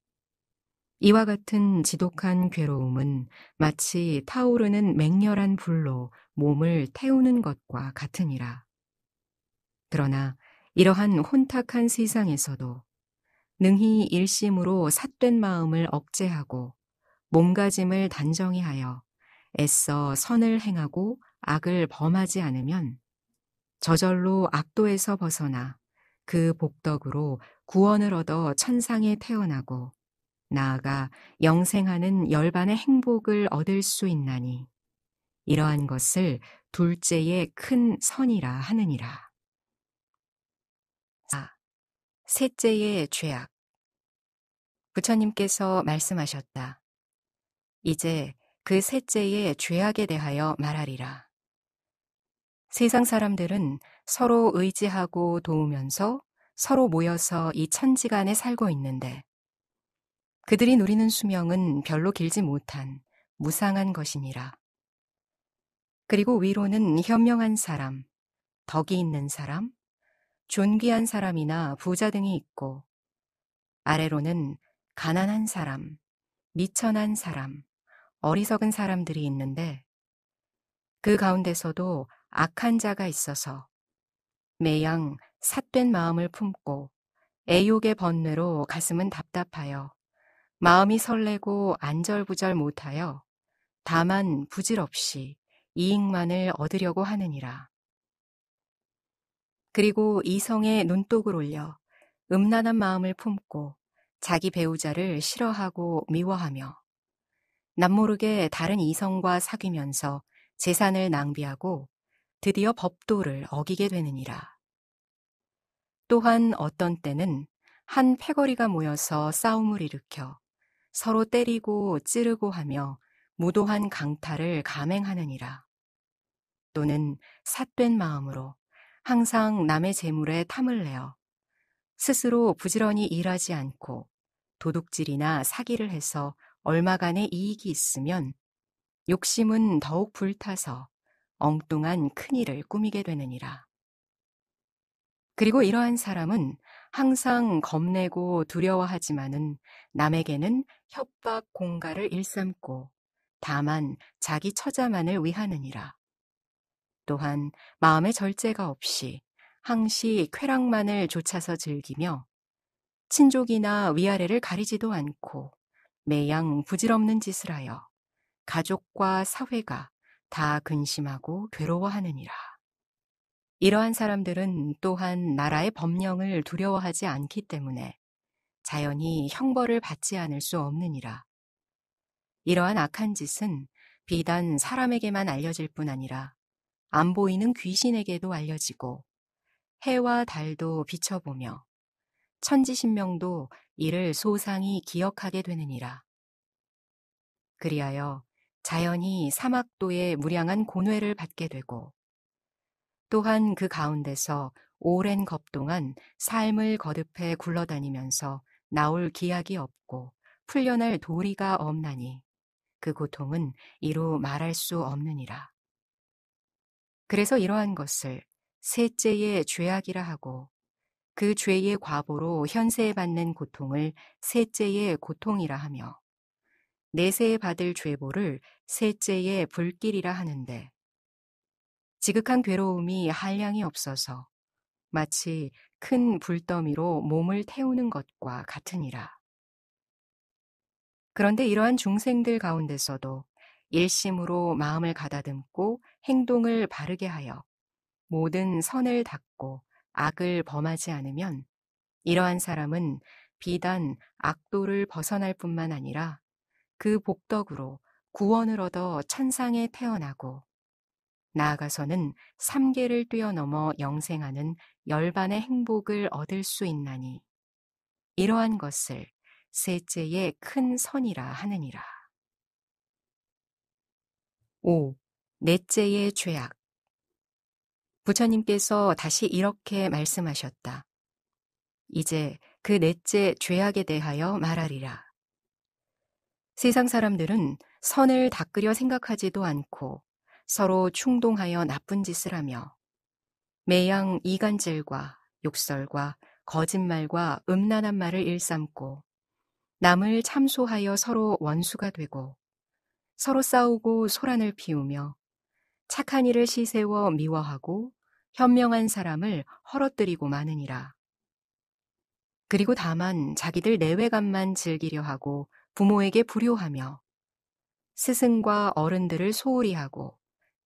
A: 이와 같은 지독한 괴로움은 마치 타오르는 맹렬한 불로 몸을 태우는 것과 같으니라. 그러나 이러한 혼탁한 세상에서도 능히 일심으로 삿된 마음을 억제하고 몸가짐을 단정히 하여 애써 선을 행하고 악을 범하지 않으면 저절로 악도에서 벗어나 그 복덕으로 구원을 얻어 천상에 태어나고 나아가 영생하는 열반의 행복을 얻을 수 있나니 이러한 것을 둘째의 큰 선이라 하느니라. 셋째의 죄악. 부처님께서 말씀하셨다. 이제 그 셋째의 죄악에 대하여 말하리라. 세상 사람들은 서로 의지하고 도우면서 서로 모여서 이 천지간에 살고 있는데 그들이 누리는 수명은 별로 길지 못한 무상한 것이니라. 그리고 위로는 현명한 사람, 덕이 있는 사람, 존귀한 사람이나 부자 등이 있고 아래로는 가난한 사람, 미천한 사람, 어리석은 사람들이 있는데 그 가운데서도 악한 자가 있어서 매양 삿된 마음을 품고 애욕의 번뇌로 가슴은 답답하여 마음이 설레고 안절부절 못하여 다만 부질없이 이익만을 얻으려고 하느니라. 그리고 이성에 눈독을 올려 음란한 마음을 품고 자기 배우자를 싫어하고 미워하며 남모르게 다른 이성과 사귀면서 재산을 낭비하고 드디어 법도를 어기게 되느니라. 또한 어떤 때는 한 패거리가 모여서 싸움을 일으켜 서로 때리고 찌르고 하며 무도한 강탈을 감행하느니라. 또는 삿된 마음으로 항상 남의 재물에 탐을 내어 스스로 부지런히 일하지 않고 도둑질이나 사기를 해서 얼마간의 이익이 있으면 욕심은 더욱 불타서 엉뚱한 큰일을 꾸미게 되느니라. 그리고 이러한 사람은 항상 겁내고 두려워하지만은 남에게는 협박 공갈을 일삼고 다만 자기 처자만을 위하느니라. 또한 마음의 절제가 없이 항시 쾌락만을 좇아서 즐기며 친족이나 위아래를 가리지도 않고 매양 부질없는 짓을 하여 가족과 사회가 다 근심하고 괴로워하느니라. 이러한 사람들은 또한 나라의 법령을 두려워하지 않기 때문에 자연히 형벌을 받지 않을 수 없느니라. 이러한 악한 짓은 비단 사람에게만 알려질 뿐 아니라 안 보이는 귀신에게도 알려지고 해와 달도 비춰보며 천지신명도 이를 소상히 기억하게 되느니라. 그리하여 자연히 사막도에 무량한 고뇌를 받게 되고 또한 그 가운데서 오랜 겁 동안 삶을 거듭해 굴러다니면서 나올 기약이 없고 풀려날 도리가 없나니 그 고통은 이루 말할 수 없느니라. 그래서 이러한 것을 셋째의 죄악이라 하고 그 죄의 과보로 현세에 받는 고통을 셋째의 고통이라 하며 내세에 받을 죄보를 셋째의 불길이라 하는데 지극한 괴로움이 한량이 없어서 마치 큰 불더미로 몸을 태우는 것과 같으니라. 그런데 이러한 중생들 가운데서도 일심으로 마음을 가다듬고 행동을 바르게 하여 모든 선을 닦고 악을 범하지 않으면 이러한 사람은 비단 악도를 벗어날 뿐만 아니라 그 복덕으로 구원을 얻어 천상에 태어나고 나아가서는 삼계를 뛰어넘어 영생하는 열반의 행복을 얻을 수 있나니 이러한 것을 셋째의 큰 선이라 하느니라. 5. 넷째의 죄악. 부처님께서 다시 이렇게 말씀하셨다. 이제 그 넷째 죄악에 대하여 말하리라. 세상 사람들은 선을 닦으려 생각하지도 않고 서로 충동하여 나쁜 짓을 하며 매양 이간질과 욕설과 거짓말과 음란한 말을 일삼고 남을 참소하여 서로 원수가 되고 서로 싸우고 소란을 피우며 착한 일을 시세워 미워하고 현명한 사람을 헐어뜨리고 마느니라. 그리고 다만 자기들 내외감만 즐기려 하고 부모에게 불효하며 스승과 어른들을 소홀히 하고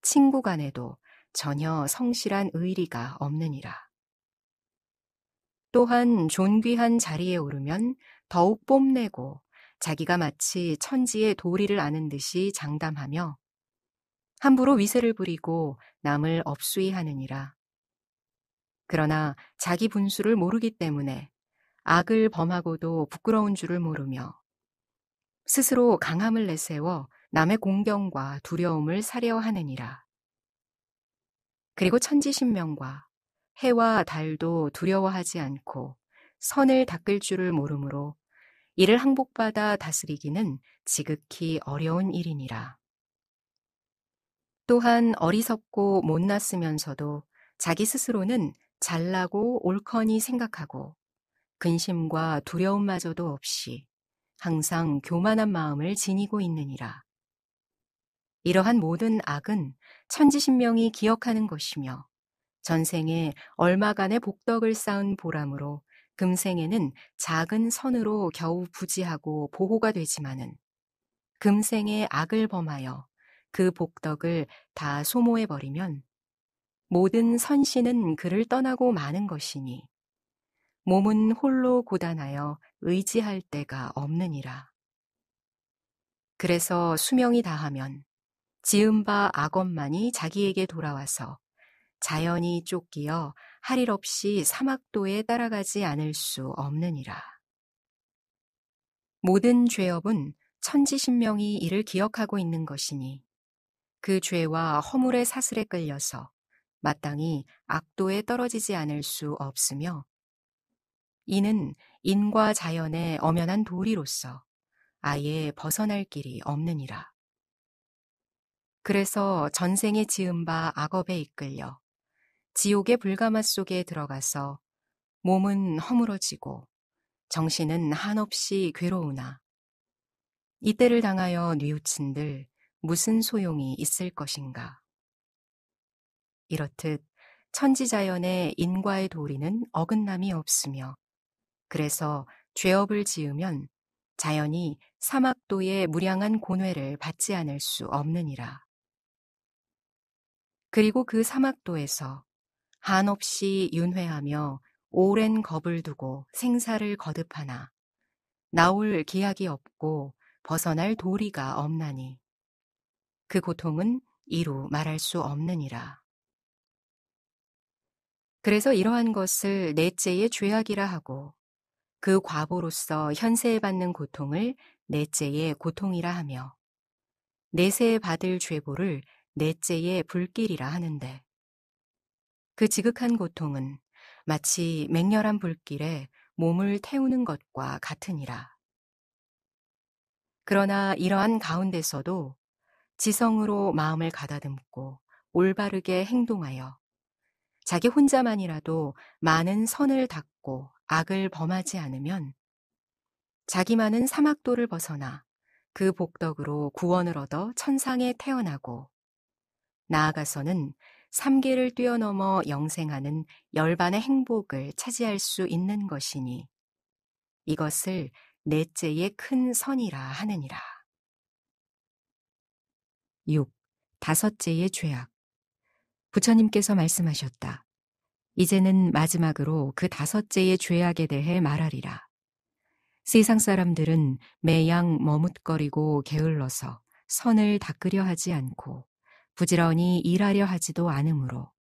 A: 친구 간에도 전혀 성실한 의리가 없느니라. 또한 존귀한 자리에 오르면 더욱 뽐내고 자기가 마치 천지의 도리를 아는 듯이 장담하며 함부로 위세를 부리고 남을 업수히 하느니라. 그러나 자기 분수를 모르기 때문에 악을 범하고도 부끄러운 줄을 모르며 스스로 강함을 내세워 남의 공경과 두려움을 사려 하느니라. 그리고 천지신명과 해와 달도 두려워하지 않고 선을 닦을 줄을 모르므로 이를 항복받아 다스리기는 지극히 어려운 일이니라. 또한 어리석고 못났으면서도 자기 스스로는 잘나고 옳거니 생각하고 근심과 두려움마저도 없이 항상 교만한 마음을 지니고 있느니라. 이러한 모든 악은 천지신명이 기억하는 것이며 전생에 얼마간의 복덕을 쌓은 보람으로 금생에는 작은 선으로 겨우 부지하고 보호가 되지만은 금생에 악을 범하여 그 복덕을 다 소모해버리면 모든 선신은 그를 떠나고 마는 것이니 몸은 홀로 고단하여 의지할 데가 없느니라. 그래서 수명이 다하면 지은 바 악업만이 자기에게 돌아와서 자연히 쫓기어 할 일 없이 사막도에 따라가지 않을 수 없느니라. 모든 죄업은 천지신명이 이를 기억하고 있는 것이니 그 죄와 허물의 사슬에 끌려서 마땅히 악도에 떨어지지 않을 수 없으며 이는 인과 자연의 엄연한 도리로서 아예 벗어날 길이 없느니라. 그래서 전생에 지은 바 악업에 이끌려 지옥의 불가마 속에 들어가서 몸은 허물어지고 정신은 한없이 괴로우나 이때를 당하여 뉘우친들 무슨 소용이 있을 것인가. 이렇듯 천지자연의 인과의 도리는 어긋남이 없으며 그래서 죄업을 지으면 자연이 사막도의 무량한 고뇌를 받지 않을 수 없느니라. 그리고 그 사막도에서 한없이 윤회하며 오랜 겁을 두고 생사를 거듭하나 나올 기약이 없고 벗어날 도리가 없나니 그 고통은 이루 말할 수 없느니라. 그래서 이러한 것을 넷째의 죄악이라 하고 그 과보로서 현세에 받는 고통을 넷째의 고통이라 하며 내세에 받을 죄보를 넷째의 불길이라 하는데 그 지극한 고통은 마치 맹렬한 불길에 몸을 태우는 것과 같으니라. 그러나 이러한 가운데서도 지성으로 마음을 가다듬고 올바르게 행동하여 자기 혼자만이라도 많은 선을 닦고 악을 범하지 않으면 자기만은 사막도를 벗어나 그 복덕으로 구원을 얻어 천상에 태어나고 나아가서는 삼계를 뛰어넘어 영생하는 열반의 행복을 차지할 수 있는 것이니 이것을 넷째의 큰 선이라 하느니라. 6. 다섯째의 죄악. 부처님께서 말씀하셨다. 이제는 마지막으로 그 다섯째의 죄악에 대해 말하리라. 세상 사람들은 매양 머뭇거리고 게을러서 선을 닦으려 하지 않고 부지런히 일하려 하지도 않으므로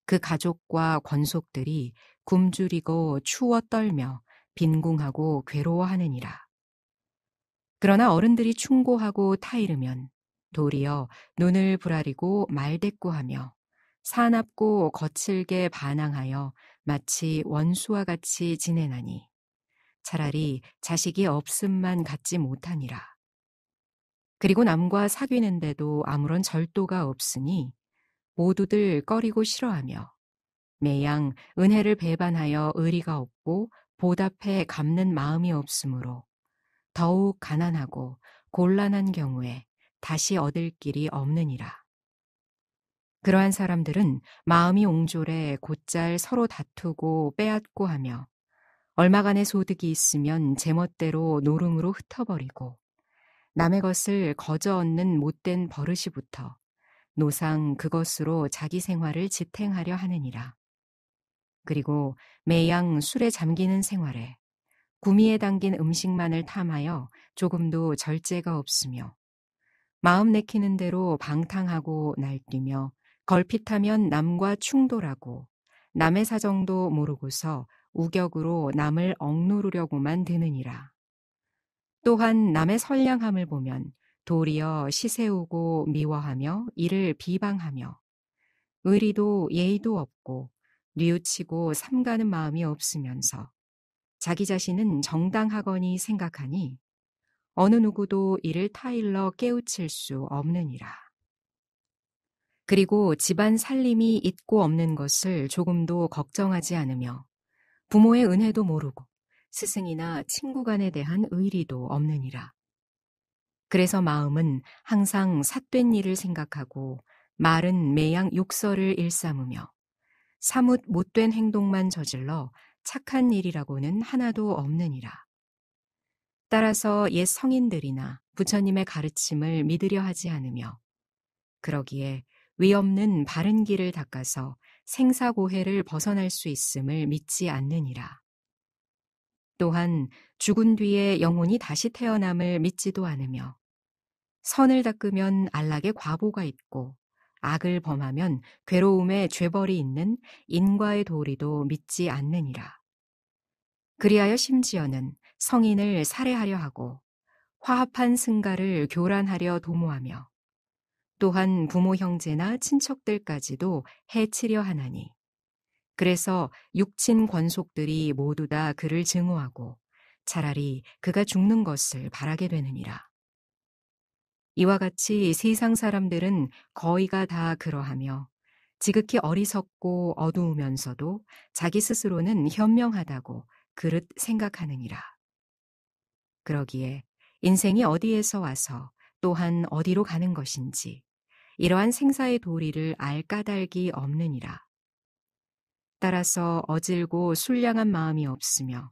A: 그 가족과 권속들이 굶주리고 추워 떨며 빈궁하고 괴로워하느니라. 그러나 어른들이 충고하고 타이르면 도리어 눈을 부라리고 말대꾸하며 사납고 거칠게 반항하여 마치 원수와 같이 지내나니 차라리 자식이 없음만 갖지 못하니라. 그리고 남과 사귀는데도 아무런 절도가 없으니 모두들 꺼리고 싫어하며 매양 은혜를 배반하여 의리가 없고 보답해 갚는 마음이 없으므로 더욱 가난하고 곤란한 경우에 다시 얻을 길이 없느니라. 그러한 사람들은 마음이 옹졸해 곧잘 서로 다투고 빼앗고 하며 얼마간의 소득이 있으면 제멋대로 노름으로 흩어버리고 남의 것을 거저 얻는 못된 버릇이 붙어 노상 그것으로 자기 생활을 지탱하려 하느니라. 그리고 매양 술에 잠기는 생활에 구미에 담긴 음식만을 탐하여 조금도 절제가 없으며 마음 내키는 대로 방탕하고 날뛰며 걸핏하면 남과 충돌하고 남의 사정도 모르고서 우격으로 남을 억누르려고만 드느니라. 또한 남의 선량함을 보면 도리어 시세우고 미워하며 이를 비방하며 의리도 예의도 없고 뉘우치고 삼가는 마음이 없으면서 자기 자신은 정당하거니 생각하니 어느 누구도 이를 타일러 깨우칠 수 없느니라. 그리고 집안 살림이 있고 없는 것을 조금도 걱정하지 않으며 부모의 은혜도 모르고 스승이나 친구 간에 대한 의리도 없느니라. 그래서 마음은 항상 삿된 일을 생각하고 말은 매양 욕설을 일삼으며 사뭇 못된 행동만 저질러 착한 일이라고는 하나도 없느니라. 따라서 옛 성인들이나 부처님의 가르침을 믿으려 하지 않으며 그러기에 위 없는 바른 길을 닦아서 생사고해를 벗어날 수 있음을 믿지 않느니라. 또한 죽은 뒤에 영혼이 다시 태어남을 믿지도 않으며 선을 닦으면 안락의 과보가 있고 악을 범하면 괴로움의 죄벌이 있는 인과의 도리도 믿지 않느니라. 그리하여 심지어는 성인을 살해하려 하고 화합한 승가를 교란하려 도모하며 또한 부모 형제나 친척들까지도 해치려 하나니 그래서 육친 권속들이 모두 다 그를 증오하고 차라리 그가 죽는 것을 바라게 되느니라. 이와 같이 세상 사람들은 거의가 다 그러하며 지극히 어리석고 어두우면서도 자기 스스로는 현명하다고 그릇 생각하느니라. 그러기에 인생이 어디에서 와서 또한 어디로 가는 것인지 이러한 생사의 도리를 알 까닭이 없느니라. 따라서 어질고 술량한 마음이 없으며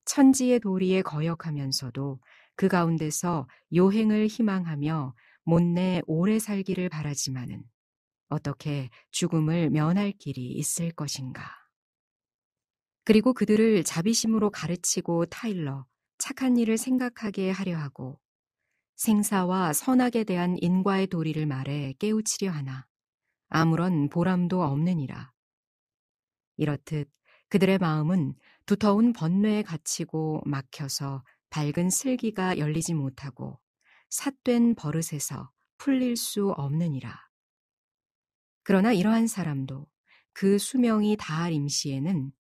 A: 천지의 도리에 거역하면서도 그 가운데서 요행을 희망하며 못내 오래 살기를 바라지만은 어떻게 죽음을 면할 길이 있을 것인가. 그리고 그들을 자비심으로 가르치고 타일러 착한 일을 생각하게 하려 하고 생사와 선악에 대한 인과의 도리를 말해 깨우치려 하나 아무런 보람도 없느니라. 이렇듯 그들의 마음은 두터운 번뇌에 갇히고 막혀서 밝은 슬기가 열리지 못하고 삿된 버릇에서 풀릴 수 없느니라. 그러나 이러한 사람도 그 수명이 다할 임시에는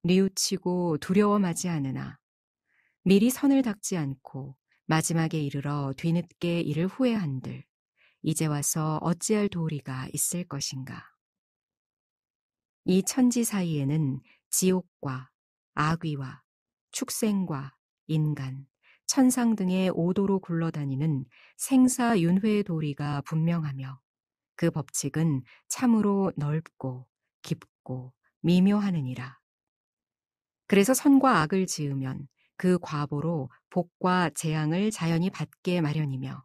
A: 뉘우치고 두려워하지 않으나 미리 선을 닦지 않고 마지막에 이르러 뒤늦게 이를 후회한들 이제 와서 어찌할 도리가 있을 것인가. 이 천지 사이에는 지옥과 악귀와 축생과 인간, 천상 등의 오도로 굴러다니는 생사윤회의 도리가 분명하며 그 법칙은 참으로 넓고 깊고 미묘하느니라. 그래서 선과 악을 지으면 그 과보로 복과 재앙을 자연히 받게 마련이며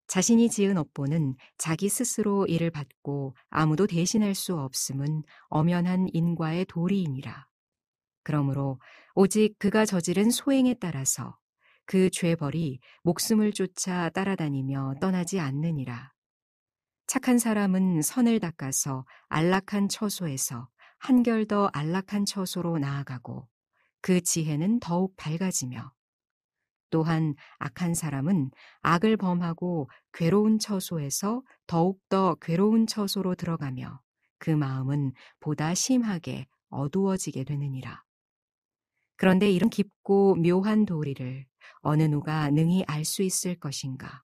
A: 자신이 지은 업보는 자기 스스로 이를 받고 아무도 대신할 수 없음은 엄연한 인과의 도리이니라. 그러므로 오직 그가 저지른 소행에 따라서 그 죄벌이 목숨을 쫓아 따라다니며 떠나지 않느니라. 착한 사람은 선을 닦아서 안락한 처소에서 한결 더 안락한 처소로 나아가고 그 지혜는 더욱 밝아지며 또한 악한 사람은 악을 범하고 괴로운 처소에서 더욱더 괴로운 처소로 들어가며 그 마음은 보다 심하게 어두워지게 되느니라. 그런데 이런 깊고 묘한 도리를 어느 누가 능히 알 수 있을 것인가?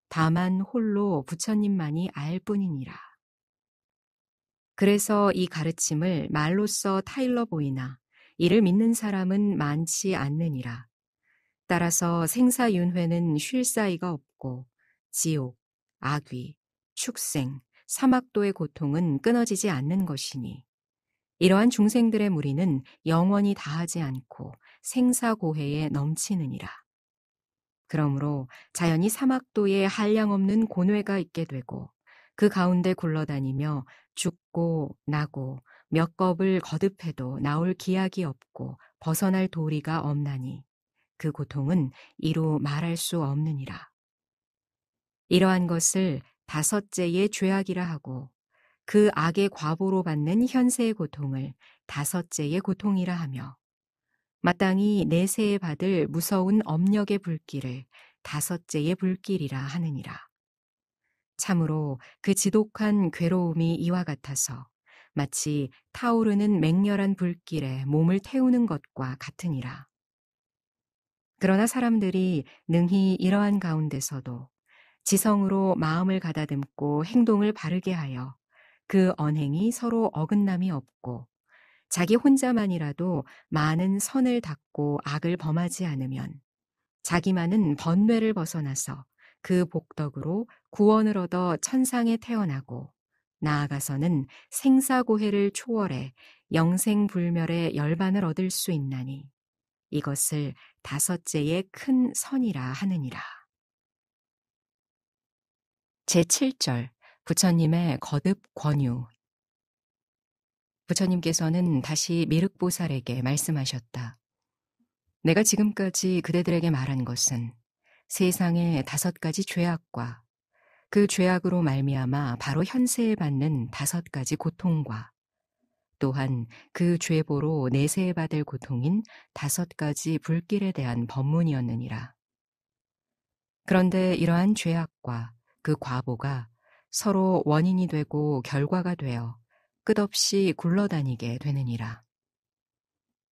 A: 다만 홀로 부처님만이 알 뿐이니라. 그래서 이 가르침을 말로써 타일러 보이나 이를 믿는 사람은 많지 않느니라. 따라서 생사윤회는 쉴 사이가 없고 지옥, 악귀, 축생, 사막도의 고통은 끊어지지 않는 것이니 이러한 중생들의 무리는 영원히 다하지 않고 생사고해에 넘치느니라. 그러므로 자연히 사막도에 한량없는 곤회가 있게 되고 그 가운데 굴러다니며 죽고 나고 몇 겁을 거듭해도 나올 기약이 없고 벗어날 도리가 없나니 그 고통은 이루 말할 수 없느니라. 이러한 것을 다섯째의 죄악이라 하고 그 악의 과보로 받는 현세의 고통을 다섯째의 고통이라 하며 마땅히 내세에 받을 무서운 업력의 불길을 다섯째의 불길이라 하느니라. 참으로 그 지독한 괴로움이 이와 같아서 마치 타오르는 맹렬한 불길에 몸을 태우는 것과 같으니라. 그러나 사람들이 능히 이러한 가운데서도 지성으로 마음을 가다듬고 행동을 바르게 하여 그 언행이 서로 어긋남이 없고 자기 혼자만이라도 많은 선을 닦고 악을 범하지 않으면 자기만은 번뇌를 벗어나서 그 복덕으로 구원을 얻어 천상에 태어나고 나아가서는 생사고해를 초월해 영생불멸의 열반을 얻을 수 있나니 이것을 다섯째의 큰 선이라 하느니라. 제7절 부처님의 거듭 권유. 부처님께서는 다시 미륵보살에게 말씀하셨다. 내가 지금까지 그대들에게 말한 것은 세상의 5가지 죄악과 그 죄악으로 말미암아 바로 현세에 받는 5가지 고통과 또한 그 죄보로 내세에 받을 고통인 5가지 불길에 대한 법문이었느니라. 그런데 이러한 죄악과 그 과보가 서로 원인이 되고 결과가 되어 끝없이 굴러다니게 되느니라.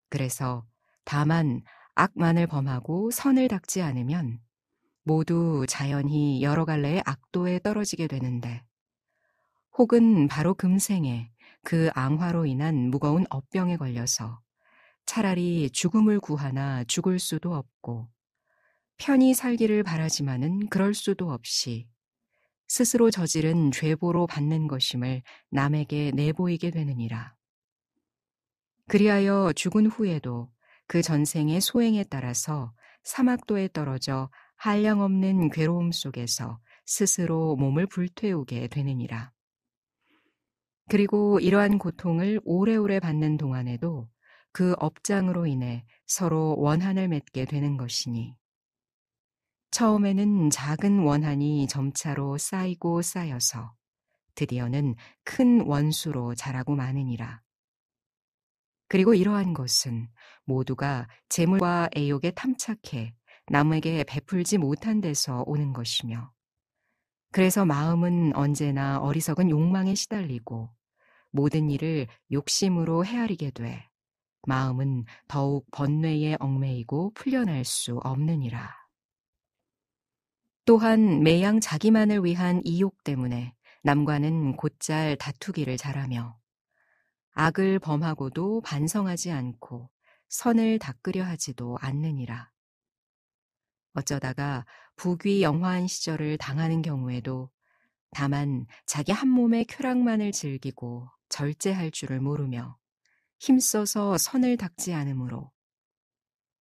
A: 그래서 다만 악만을 범하고 선을 닦지 않으면 모두 자연히 여러 갈래의 악도에 떨어지게 되는데, 혹은 바로 금생에 그 앙화로 인한 무거운 업병에 걸려서 차라리 죽음을 구하나 죽을 수도 없고, 편히 살기를 바라지만은 그럴 수도 없이 스스로 저지른 죄보로 받는 것임을 남에게 내보이게 되느니라. 그리하여 죽은 후에도 그 전생의 소행에 따라서 사막도에 떨어져 한량없는 괴로움 속에서 스스로 몸을 불태우게 되느니라. 그리고 이러한 고통을 오래오래 받는 동안에도 그 업장으로 인해 서로 원한을 맺게 되는 것이니, 처음에는 작은 원한이 점차로 쌓이고 쌓여서 드디어는 큰 원수로 자라고 마느니라. 그리고 이러한 것은 모두가 재물과 애욕에 탐착해 남에게 베풀지 못한 데서 오는 것이며, 그래서 마음은 언제나 어리석은 욕망에 시달리고 모든 일을 욕심으로 헤아리게 돼 마음은 더욱 번뇌에 얽매이고 풀려날 수 없느니라. 또한 매양 자기만을 위한 이욕 때문에 남과는 곧잘 다투기를 잘하며, 악을 범하고도 반성하지 않고 선을 닦으려 하지도 않느니라. 어쩌다가 부귀 영화한 시절을 당하는 경우에도 다만 자기 한 몸의 쾌락만을 즐기고 절제할 줄을 모르며 힘써서 선을 닦지 않으므로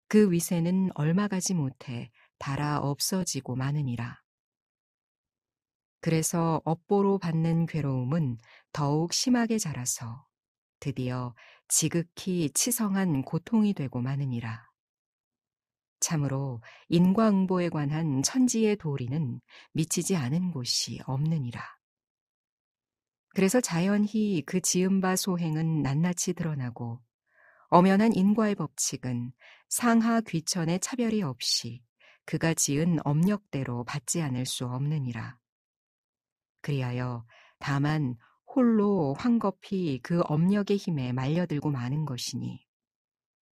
A: 그 위세는 얼마 가지 못해 달아 없어지고 마느니라. 그래서 업보로 받는 괴로움은 더욱 심하게 자라서 드디어 지극히 치성한 고통이 되고 마느니라. 참으로 인과응보에 관한 천지의 도리는 미치지 않은 곳이 없느니라. 그래서 자연히 그 지은 바 소행은 낱낱이 드러나고, 엄연한 인과의 법칙은 상하 귀천의 차별이 없이 그가 지은 업력대로 받지 않을 수 없느니라. 그리하여 다만 홀로 황급히 그 업력의 힘에 말려들고 마는 것이니,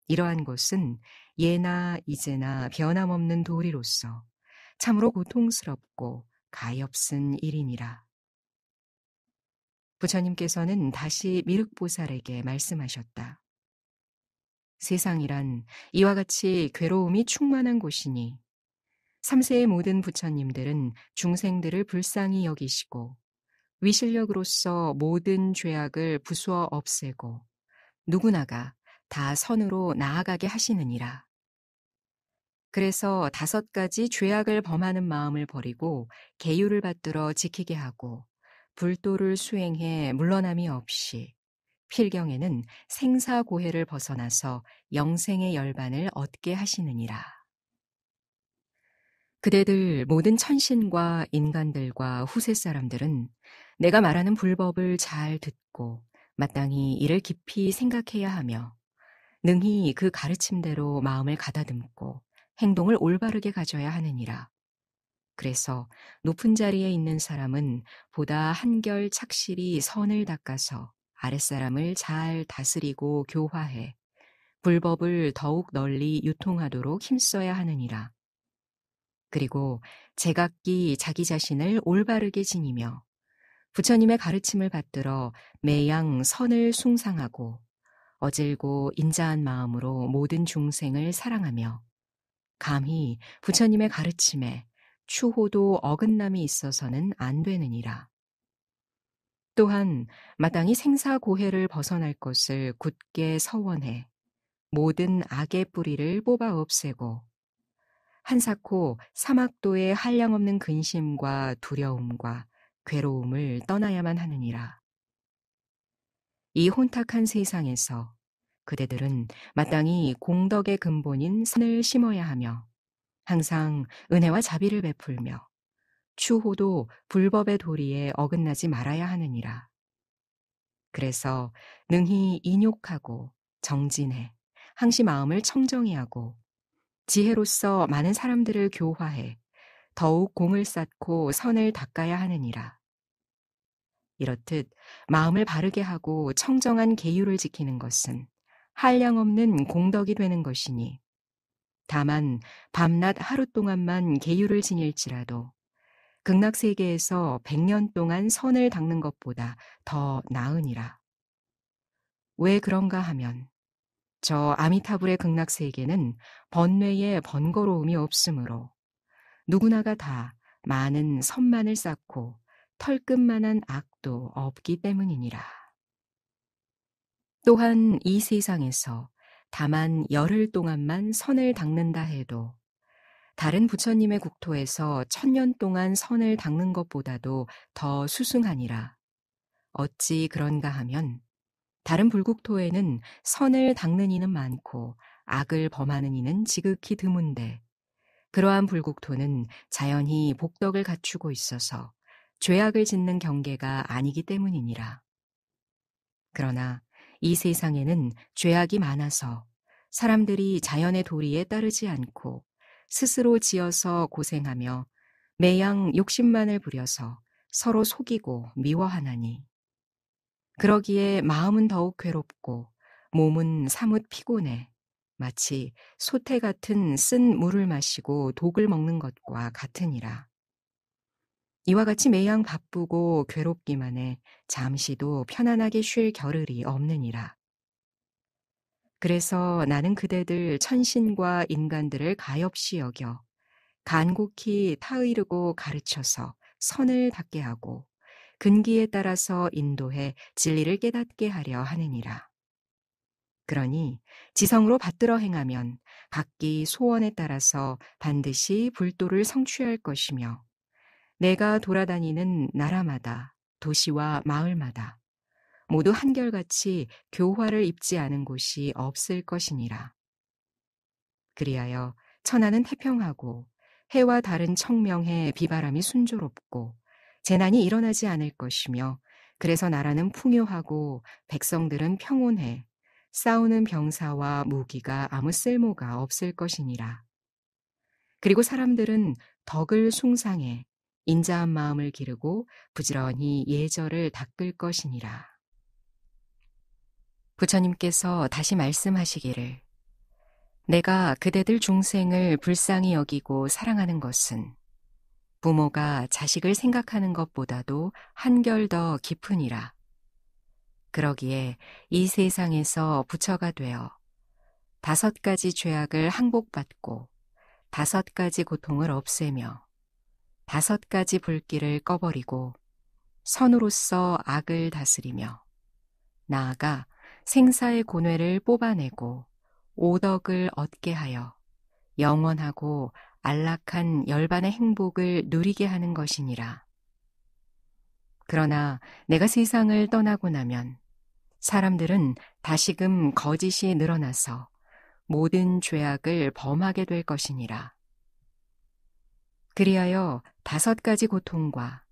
A: 이러한 것은 예나 이제나 변함없는 도리로서 참으로 고통스럽고 가엾은 일이니라. 부처님께서는 다시 미륵보살에게 말씀하셨다. 세상이란 이와 같이 괴로움이 충만한 곳이니, 삼세의 모든 부처님들은 중생들을 불쌍히 여기시고 위실력으로서 모든 죄악을 부수어 없애고 누구나가 다 선으로 나아가게 하시느니라. 그래서 5가지 죄악을 범하는 마음을 버리고 계율을 받들어 지키게 하고 불도를 수행해 물러남이 없이 필경에는 생사고해를 벗어나서 영생의 열반을 얻게 하시느니라. 그대들 모든 천신과 인간들과 후세 사람들은 내가 말하는 불법을 잘 듣고 마땅히 이를 깊이 생각해야 하며 능히 그 가르침대로 마음을 가다듬고 행동을 올바르게 가져야 하느니라. 그래서 높은 자리에 있는 사람은 보다 한결 착실히 선을 닦아서 아랫사람을 잘 다스리고 교화해 불법을 더욱 널리 유통하도록 힘써야 하느니라. 그리고 제각기 자기 자신을 올바르게 지니며 부처님의 가르침을 받들어 매양 선을 숭상하고 어질고 인자한 마음으로 모든 중생을 사랑하며 감히 부처님의 가르침에 추호도 어긋남이 있어서는 안 되느니라. 또한 마땅히 생사고해를 벗어날 것을 굳게 서원해 모든 악의 뿌리를 뽑아 없애고 한사코 사막도의 한량없는 근심과 두려움과 괴로움을 떠나야만 하느니라. 이 혼탁한 세상에서 그대들은 마땅히 공덕의 근본인 선을 심어야 하며 항상 은혜와 자비를 베풀며 추호도 불법의 도리에 어긋나지 말아야 하느니라. 그래서 능히 인욕하고 정진해 항시 마음을 청정히 하고 지혜로서 많은 사람들을 교화해 더욱 공을 쌓고 선을 닦아야 하느니라. 이렇듯 마음을 바르게 하고 청정한 계율을 지키는 것은 한량없는 공덕이 되는 것이니, 다만 밤낮 하루 동안만 계율을 지닐지라도 극락세계에서 100년 동안 선을 닦는 것보다 더 나으니라. 왜 그런가 하면 저 아미타불의 극락세계는 번뇌에 번거로움이 없으므로 누구나가 다 많은 선만을 쌓고 털끝만한 악도 없기 때문이니라. 또한 이 세상에서 다만 열흘 동안만 선을 닦는다 해도 다른 부처님의 국토에서 1000년 동안 선을 닦는 것보다도 더 수승하니라. 어찌 그런가 하면 다른 불국토에는 선을 닦는 이는 많고 악을 범하는 이는 지극히 드문데, 그러한 불국토는 자연히 복덕을 갖추고 있어서 죄악을 짓는 경계가 아니기 때문이니라. 그러나 이 세상에는 죄악이 많아서 사람들이 자연의 도리에 따르지 않고 스스로 지어서 고생하며 매양 욕심만을 부려서 서로 속이고 미워하나니, 그러기에 마음은 더욱 괴롭고 몸은 사뭇 피곤해 마치 소태 같은 쓴 물을 마시고 독을 먹는 것과 같으니라. 이와 같이 매양 바쁘고 괴롭기만 해 잠시도 편안하게 쉴 겨를이 없느니라. 그래서 나는 그대들 천신과 인간들을 가엾이 여겨 간곡히 타의르고 가르쳐서 선을 닦게 하고 근기에 따라서 인도해 진리를 깨닫게 하려 하느니라. 그러니 지성으로 받들어 행하면 각기 소원에 따라서 반드시 불도를 성취할 것이며, 내가 돌아다니는 나라마다 도시와 마을마다 모두 한결같이 교화를 입지 않은 곳이 없을 것이니라. 그리하여 천하는 태평하고 해와 달은 청명해 비바람이 순조롭고 재난이 일어나지 않을 것이며, 그래서 나라는 풍요하고 백성들은 평온해 싸우는 병사와 무기가 아무 쓸모가 없을 것이니라. 그리고 사람들은 덕을 숭상해 인자한 마음을 기르고 부지런히 예절을 닦을 것이니라. 부처님께서 다시 말씀하시기를, 내가 그대들 중생을 불쌍히 여기고 사랑하는 것은 부모가 자식을 생각하는 것보다도 한결 더 깊으니라. 그러기에 이 세상에서 부처가 되어 5가지 죄악을 항복받고 5가지 고통을 없애며 5가지 불길을 꺼버리고 선으로서 악을 다스리며 나아가 생사의 고뇌를 뽑아내고 오덕을 얻게 하여 영원하고 안락한 열반의 행복을 누리게 하는 것이니라. 그러나 내가 세상을 떠나고 나면 사람들은 다시금 거짓이 늘어나서 모든 죄악을 범하게 될 것이니라. 그리하여 5가지 고통과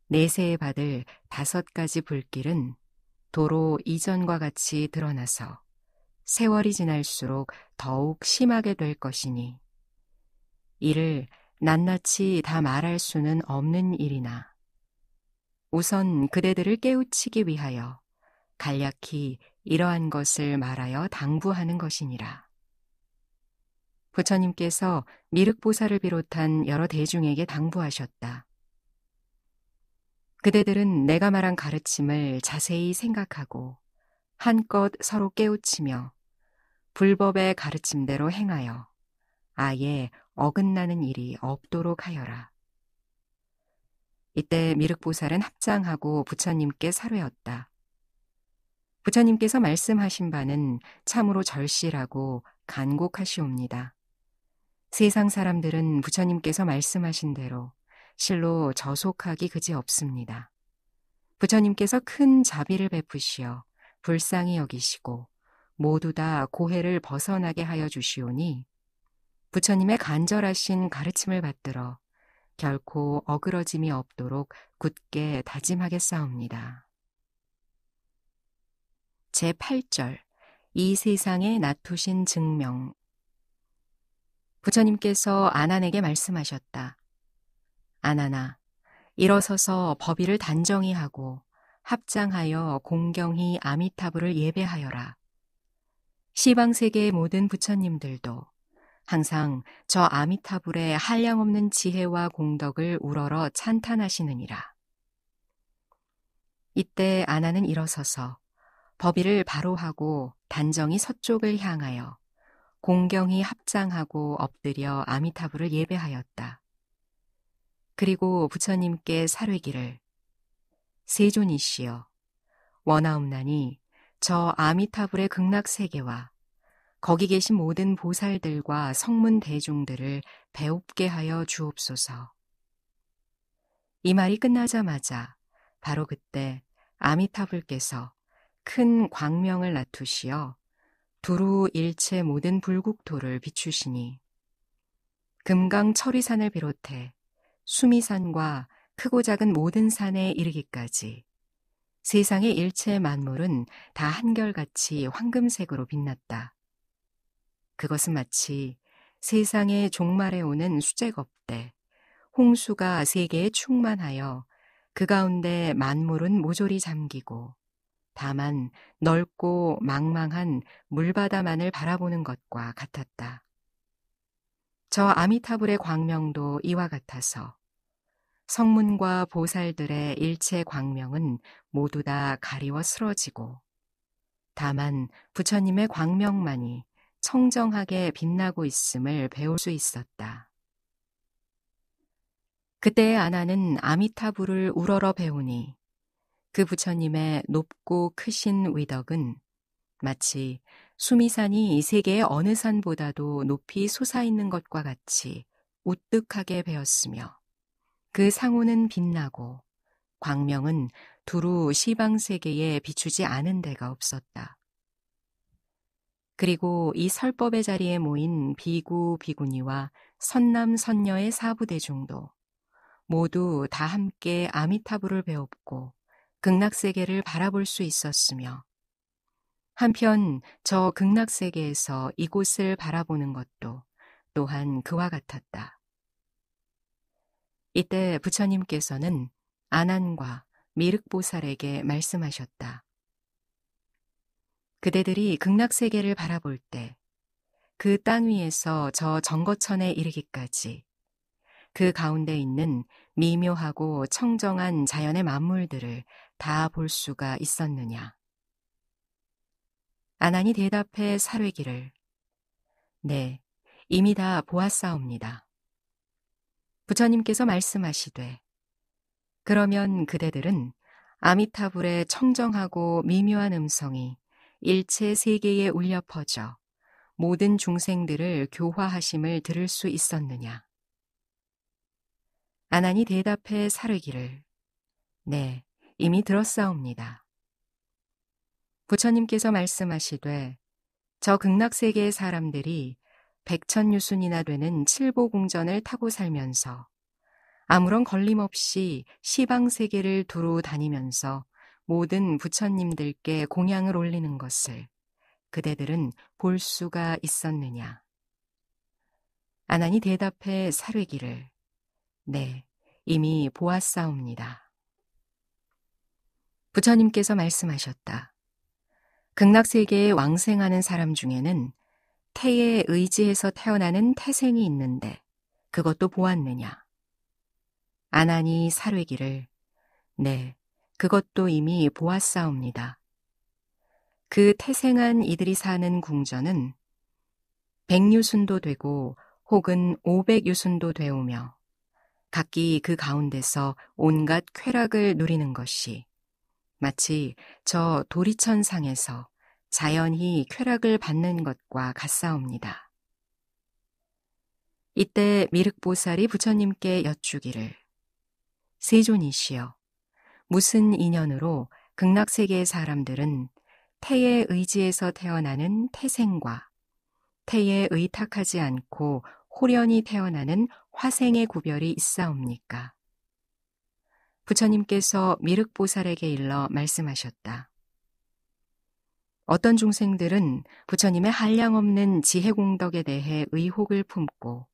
A: 내세에 받을 5가지 불길은 도로 이전과 같이 드러나서 세월이 지날수록 더욱 심하게 될 것이니, 이를 낱낱이 다 말할 수는 없는 일이나 우선 그대들을 깨우치기 위하여 간략히 이러한 것을 말하여 당부하는 것이니라. 부처님께서 미륵보살을 비롯한 여러 대중에게 당부하셨다. 그대들은 내가 말한 가르침을 자세히 생각하고 한껏 서로 깨우치며 불법의 가르침대로 행하여 아예 어긋나는 일이 없도록 하여라. 이때 미륵보살은 합장하고 부처님께 사례었다. 부처님께서 말씀하신 바는 참으로 절실하고 간곡하시옵니다. 세상 사람들은 부처님께서 말씀하신 대로 실로 저속하기 그지없습니다. 부처님께서 큰 자비를 베푸시어 불쌍히 여기시고 모두 다 고해를 벗어나게 하여 주시오니, 부처님의 간절하신 가르침을 받들어 결코 어그러짐이 없도록 굳게 다짐하겠사옵니다. 제8절 이 세상에 나투신 증명. 부처님께서 아난에게 말씀하셨다. 아난아, 일어서서 법의를 단정히 하고 합장하여 공경히 아미타불을 예배하여라. 시방세계의 모든 부처님들도 항상 저 아미타불의 한량없는 지혜와 공덕을 우러러 찬탄하시느니라. 이때 아나는 일어서서 법의를 바로 하고 단정히 서쪽을 향하여 공경히 합장하고 엎드려 아미타불을 예배하였다. 그리고 부처님께 사뢰기를 세존이시여, 원하옵나니 저 아미타불의 극락세계와 거기 계신 모든 보살들과 성문 대중들을 배웁게 하여 주옵소서. 이 말이 끝나자마자 바로 그때 아미타불께서 큰 광명을 나투시어 두루 일체 모든 불국토를 비추시니 금강 철위산을 비롯해 수미산과 크고 작은 모든 산에 이르기까지 세상의 일체 만물은 다 한결같이 황금색으로 빛났다. 그것은 마치 세상의 종말에 오는 수재겁대 홍수가 세계에 충만하여 그 가운데 만물은 모조리 잠기고 다만 넓고 망망한 물바다만을 바라보는 것과 같았다. 저 아미타불의 광명도 이와 같아서 성문과 보살들의 일체 광명은 모두 다 가리워 쓰러지고 다만 부처님의 광명만이 청정하게 빛나고 있음을 배울 수 있었다. 그때 아나는 아미타불을 우러러 배우니 그 부처님의 높고 크신 위덕은 마치 수미산이 세계의 어느 산보다도 높이 솟아있는 것과 같이 우뚝하게 배었으며 그 상호는 빛나고 광명은 두루 시방세계에 비추지 않은 데가 없었다. 그리고 이 설법의 자리에 모인 비구, 비구니와 선남, 선녀의 사부대중도 모두 다 함께 아미타불을 배웠고 극락세계를 바라볼 수 있었으며 한편 저 극락세계에서 이곳을 바라보는 것도 또한 그와 같았다. 이때 부처님께서는 아난과 미륵보살에게 말씀하셨다. 그대들이 극락세계를 바라볼 때 그 땅 위에서 저 정거천에 이르기까지 그 가운데 있는 미묘하고 청정한 자연의 만물들을 다 볼 수가 있었느냐? 아난이 대답해 사뢰기를 네, 이미 다 보았사옵니다. 부처님께서 말씀하시되 그러면 그대들은 아미타불의 청정하고 미묘한 음성이 일체 세계에 울려 퍼져 모든 중생들을 교화하심을 들을 수 있었느냐? 아난이 대답해 사르기를 네, 이미 들었사옵니다. 부처님께서 말씀하시되 저 극락세계의 사람들이 백천유순이나 되는 칠보궁전을 타고 살면서 아무런 걸림 없이 시방세계를 두루 다니면서 모든 부처님들께 공양을 올리는 것을 그대들은 볼 수가 있었느냐? 아난이 대답해 사르기를 네, 이미 보았사옵니다. 부처님께서 말씀하셨다. 극락세계에 왕생하는 사람 중에는 태에 의지해서 태어나는 태생이 있는데 그것도 보았느냐? 아난이 사뢰기를 네, 그것도 이미 보았사옵니다. 그 태생한 이들이 사는 궁전은 100유순도 되고 혹은 500유순도 되오며 각기 그 가운데서 온갖 쾌락을 누리는 것이 마치 저 도리천상에서 자연히 쾌락을 받는 것과 같사옵니다. 이때 미륵보살이 부처님께 여쭈기를 세존이시여, 무슨 인연으로 극락세계의 사람들은 태의 의지에서 태어나는 태생과 태에 의탁하지 않고 호련히 태어나는 화생의 구별이 있사옵니까? 부처님께서 미륵보살에게 일러 말씀하셨다. 어떤 중생들은 부처님의 한량없는 지혜공덕에 대해 의혹을 품고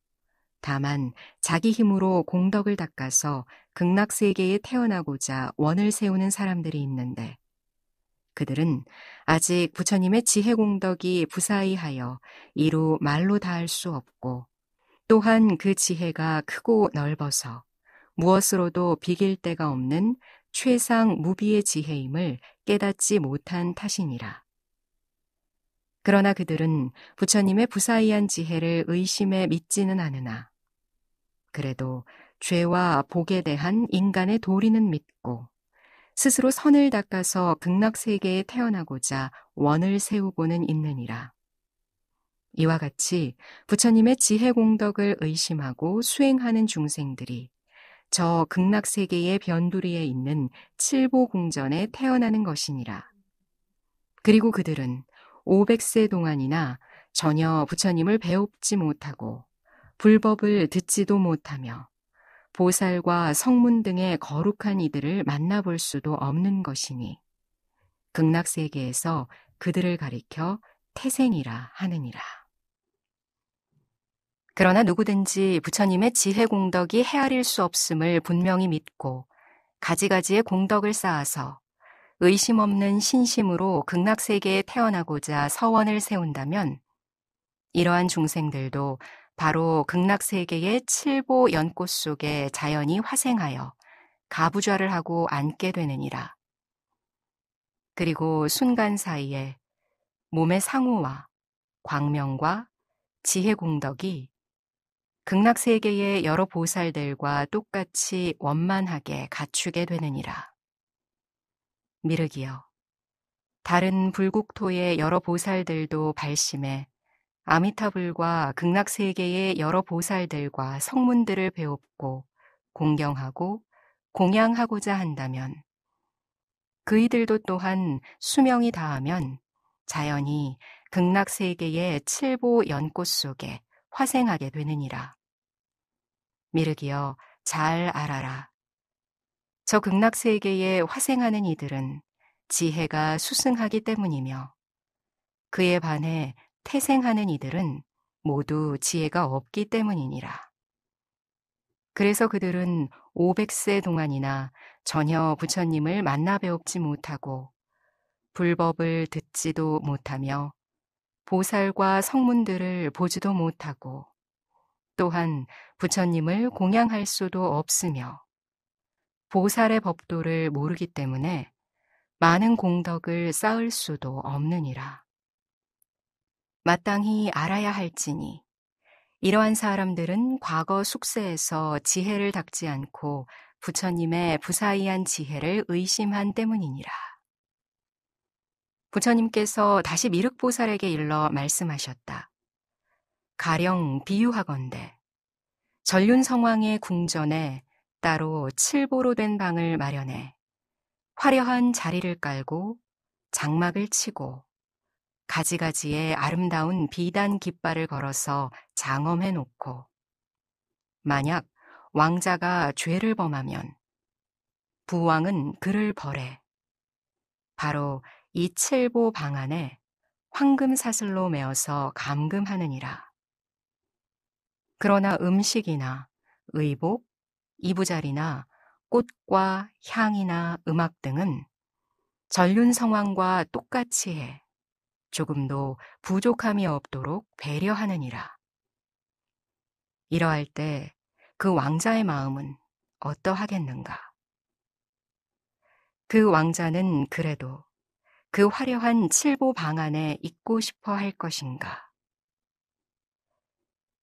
A: 다만 자기 힘으로 공덕을 닦아서 극락세계에 태어나고자 원을 세우는 사람들이 있는데 그들은 아직 부처님의 지혜 공덕이 부사이하여 이루 말로 다할 수 없고 또한 그 지혜가 크고 넓어서 무엇으로도 비길 데가 없는 최상 무비의 지혜임을 깨닫지 못한 탓이니라. 그러나 그들은 부처님의 부사이한 지혜를 의심해 믿지는 않으나 그래도 죄와 복에 대한 인간의 도리는 믿고 스스로 선을 닦아서 극락세계에 태어나고자 원을 세우고는 있느니라. 이와 같이 부처님의 지혜 공덕을 의심하고 수행하는 중생들이 저 극락세계의 변두리에 있는 칠보궁전에 태어나는 것이니라. 그리고 그들은 500세 동안이나 전혀 부처님을 배웁지 못하고 불법을 듣지도 못하며 보살과 성문 등의 거룩한 이들을 만나볼 수도 없는 것이니 극락세계에서 그들을 가리켜 태생이라 하느니라. 그러나 누구든지 부처님의 지혜 공덕이 헤아릴 수 없음을 분명히 믿고 가지가지의 공덕을 쌓아서 의심 없는 신심으로 극락세계에 태어나고자 서원을 세운다면 이러한 중생들도 바로 극락세계의 칠보 연꽃 속에 자연히 화생하여 가부좌를 하고 앉게 되느니라. 그리고 순간 사이에 몸의 상우와 광명과 지혜 공덕이 극락세계의 여러 보살들과 똑같이 원만하게 갖추게 되느니라. 미륵이여, 다른 불국토의 여러 보살들도 발심해 아미타불과 극락세계의 여러 보살들과 성문들을 배웁고 공경하고 공양하고자 한다면 그이들도 또한 수명이 다하면 자연히 극락세계의 칠보 연꽃 속에 화생하게 되느니라. 미륵이여, 잘 알아라. 저 극락세계에 화생하는 이들은 지혜가 수승하기 때문이며 그에 반해 태생하는 이들은 모두 지혜가 없기 때문이니라. 그래서 그들은 500세 동안이나 전혀 부처님을 만나 배웁지 못하고 불법을 듣지도 못하며 보살과 성문들을 보지도 못하고 또한 부처님을 공양할 수도 없으며 보살의 법도를 모르기 때문에 많은 공덕을 쌓을 수도 없느니라. 마땅히 알아야 할지니 이러한 사람들은 과거 숙세에서 지혜를 닦지 않고 부처님의 부사이한 지혜를 의심한 때문이니라. 부처님께서 다시 미륵보살에게 일러 말씀하셨다. 가령 비유하건대 전륜성왕의 궁전에 따로 칠보로 된 방을 마련해 화려한 자리를 깔고 장막을 치고 가지가지의 아름다운 비단 깃발을 걸어서 장엄해 놓고 만약 왕자가 죄를 범하면 부왕은 그를 벌해 바로 이 칠보 방 안에 황금 사슬로 메어서 감금하느니라. 그러나 음식이나 의복, 이부자리나 꽃과 향이나 음악 등은 전륜성왕과 똑같이 해 조금도 부족함이 없도록 배려하느니라. 이러할 때 그 왕자의 마음은 어떠하겠는가? 그 왕자는 그래도 그 화려한 칠보 방 안에 있고 싶어 할 것인가?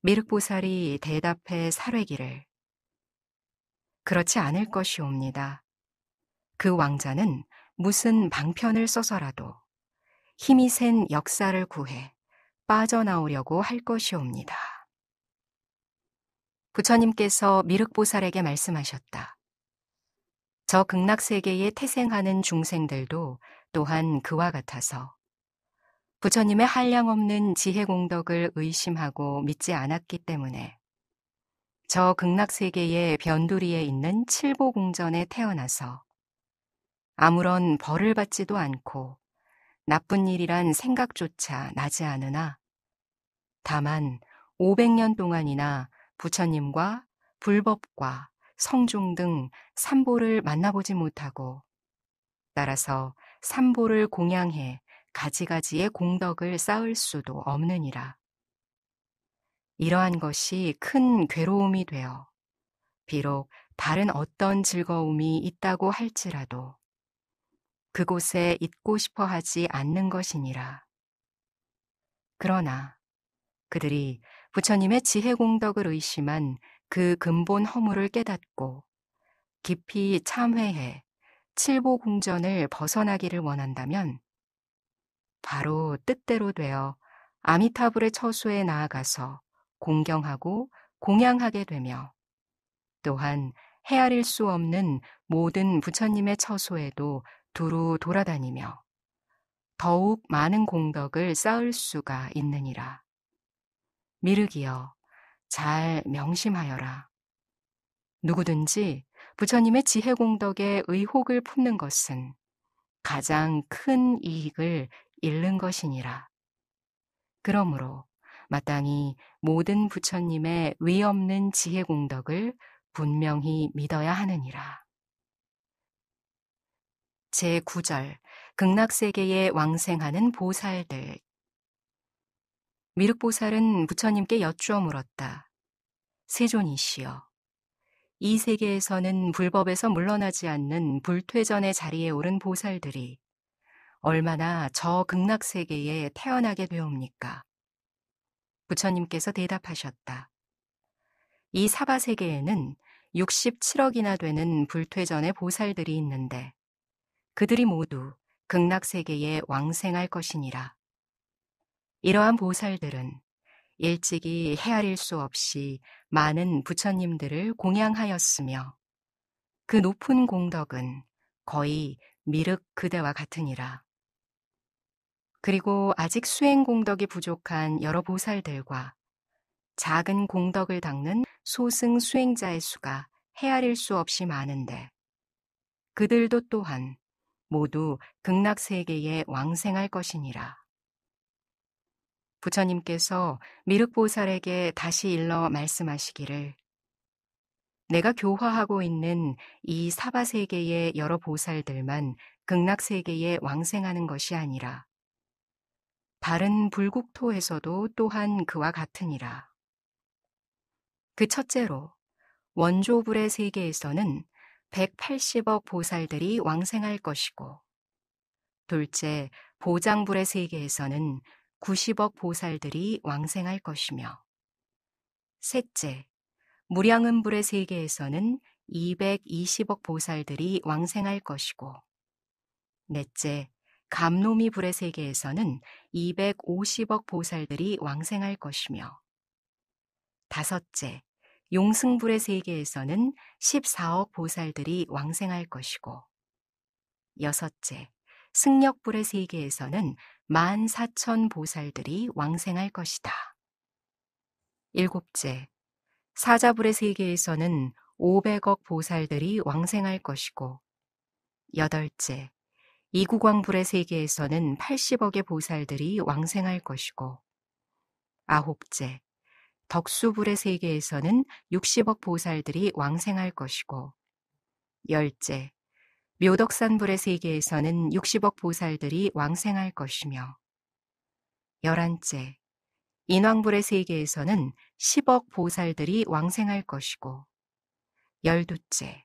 A: 미륵보살이 대답해 사뢰기를 그렇지 않을 것이옵니다. 그 왕자는 무슨 방편을 써서라도 힘이 센 역사를 구해 빠져나오려고 할 것이옵니다. 부처님께서 미륵보살에게 말씀하셨다. 저 극락세계에 태생하는 중생들도 또한 그와 같아서 부처님의 한량없는 지혜 공덕을 의심하고 믿지 않았기 때문에 저 극락세계의 변두리에 있는 칠보궁전에 태어나서 아무런 벌을 받지도 않고 나쁜 일이란 생각조차 나지 않으나 다만 500년 동안이나 부처님과 불법과 성중 등 삼보를 만나보지 못하고 따라서 삼보를 공양해 가지가지의 공덕을 쌓을 수도 없느니라. 이러한 것이 큰 괴로움이 되어 비록 다른 어떤 즐거움이 있다고 할지라도 그곳에 있고 싶어 하지 않는 것이니라. 그러나 그들이 부처님의 지혜 공덕을 의심한 그 근본 허물을 깨닫고 깊이 참회해 칠보궁전을 벗어나기를 원한다면 바로 뜻대로 되어 아미타불의 처소에 나아가서 공경하고 공양하게 되며 또한 헤아릴 수 없는 모든 부처님의 처소에도 두루 돌아다니며 더욱 많은 공덕을 쌓을 수가 있느니라. 미륵이여, 잘 명심하여라. 누구든지 부처님의 지혜 공덕에 의혹을 품는 것은 가장 큰 이익을 잃는 것이니라. 그러므로 마땅히 모든 부처님의 위없는 지혜 공덕을 분명히 믿어야 하느니라. 제9절 극락세계에 왕생하는 보살들. 미륵보살은 부처님께 여쭈어 물었다. 세존이시여, 이 세계에서는 불법에서 물러나지 않는 불퇴전의 자리에 오른 보살들이 얼마나 저 극락세계에 태어나게 되옵니까? 부처님께서 대답하셨다. 이 사바세계에는 67억이나 되는 불퇴전의 보살들이 있는데 그들이 모두 극락세계에 왕생할 것이니라. 이러한 보살들은 일찍이 헤아릴 수 없이 많은 부처님들을 공양하였으며 그 높은 공덕은 거의 미륵 그대와 같으니라. 그리고 아직 수행 공덕이 부족한 여러 보살들과 작은 공덕을 닦는 소승 수행자의 수가 헤아릴 수 없이 많은데 그들도 또한 모두 극락세계에 왕생할 것이니라. 부처님께서 미륵보살에게 다시 일러 말씀하시기를 내가 교화하고 있는 이 사바세계의 여러 보살들만 극락세계에 왕생하는 것이 아니라 다른 불국토에서도 또한 그와 같으니라. 그 첫째로 원조불의 세계에서는 180억 보살들이 왕생할 것이고 둘째 보장불의 세계에서는 90억 보살들이 왕생할 것이며 셋째 무량음불의 세계에서는 220억 보살들이 왕생할 것이고 넷째 감노미불의 세계에서는 250억 보살들이 왕생할 것이며 다섯째 용승불의 세계에서는 14억 보살들이 왕생할 것이고 여섯째 승력불의 세계에서는 14,000 보살들이 왕생할 것이다. 일곱째 사자불의 세계에서는 500억 보살들이 왕생할 것이고 여덟째 이구광불의 세계에서는 80억의 보살들이 왕생할 것이고 아홉째 덕수불의 세계에서는 60억 보살들이 왕생할 것이고 열째 묘덕산불의 세계에서는 60억 보살들이 왕생할 것이며 열한째 인왕불의 세계에서는 10억 보살들이 왕생할 것이고 열두째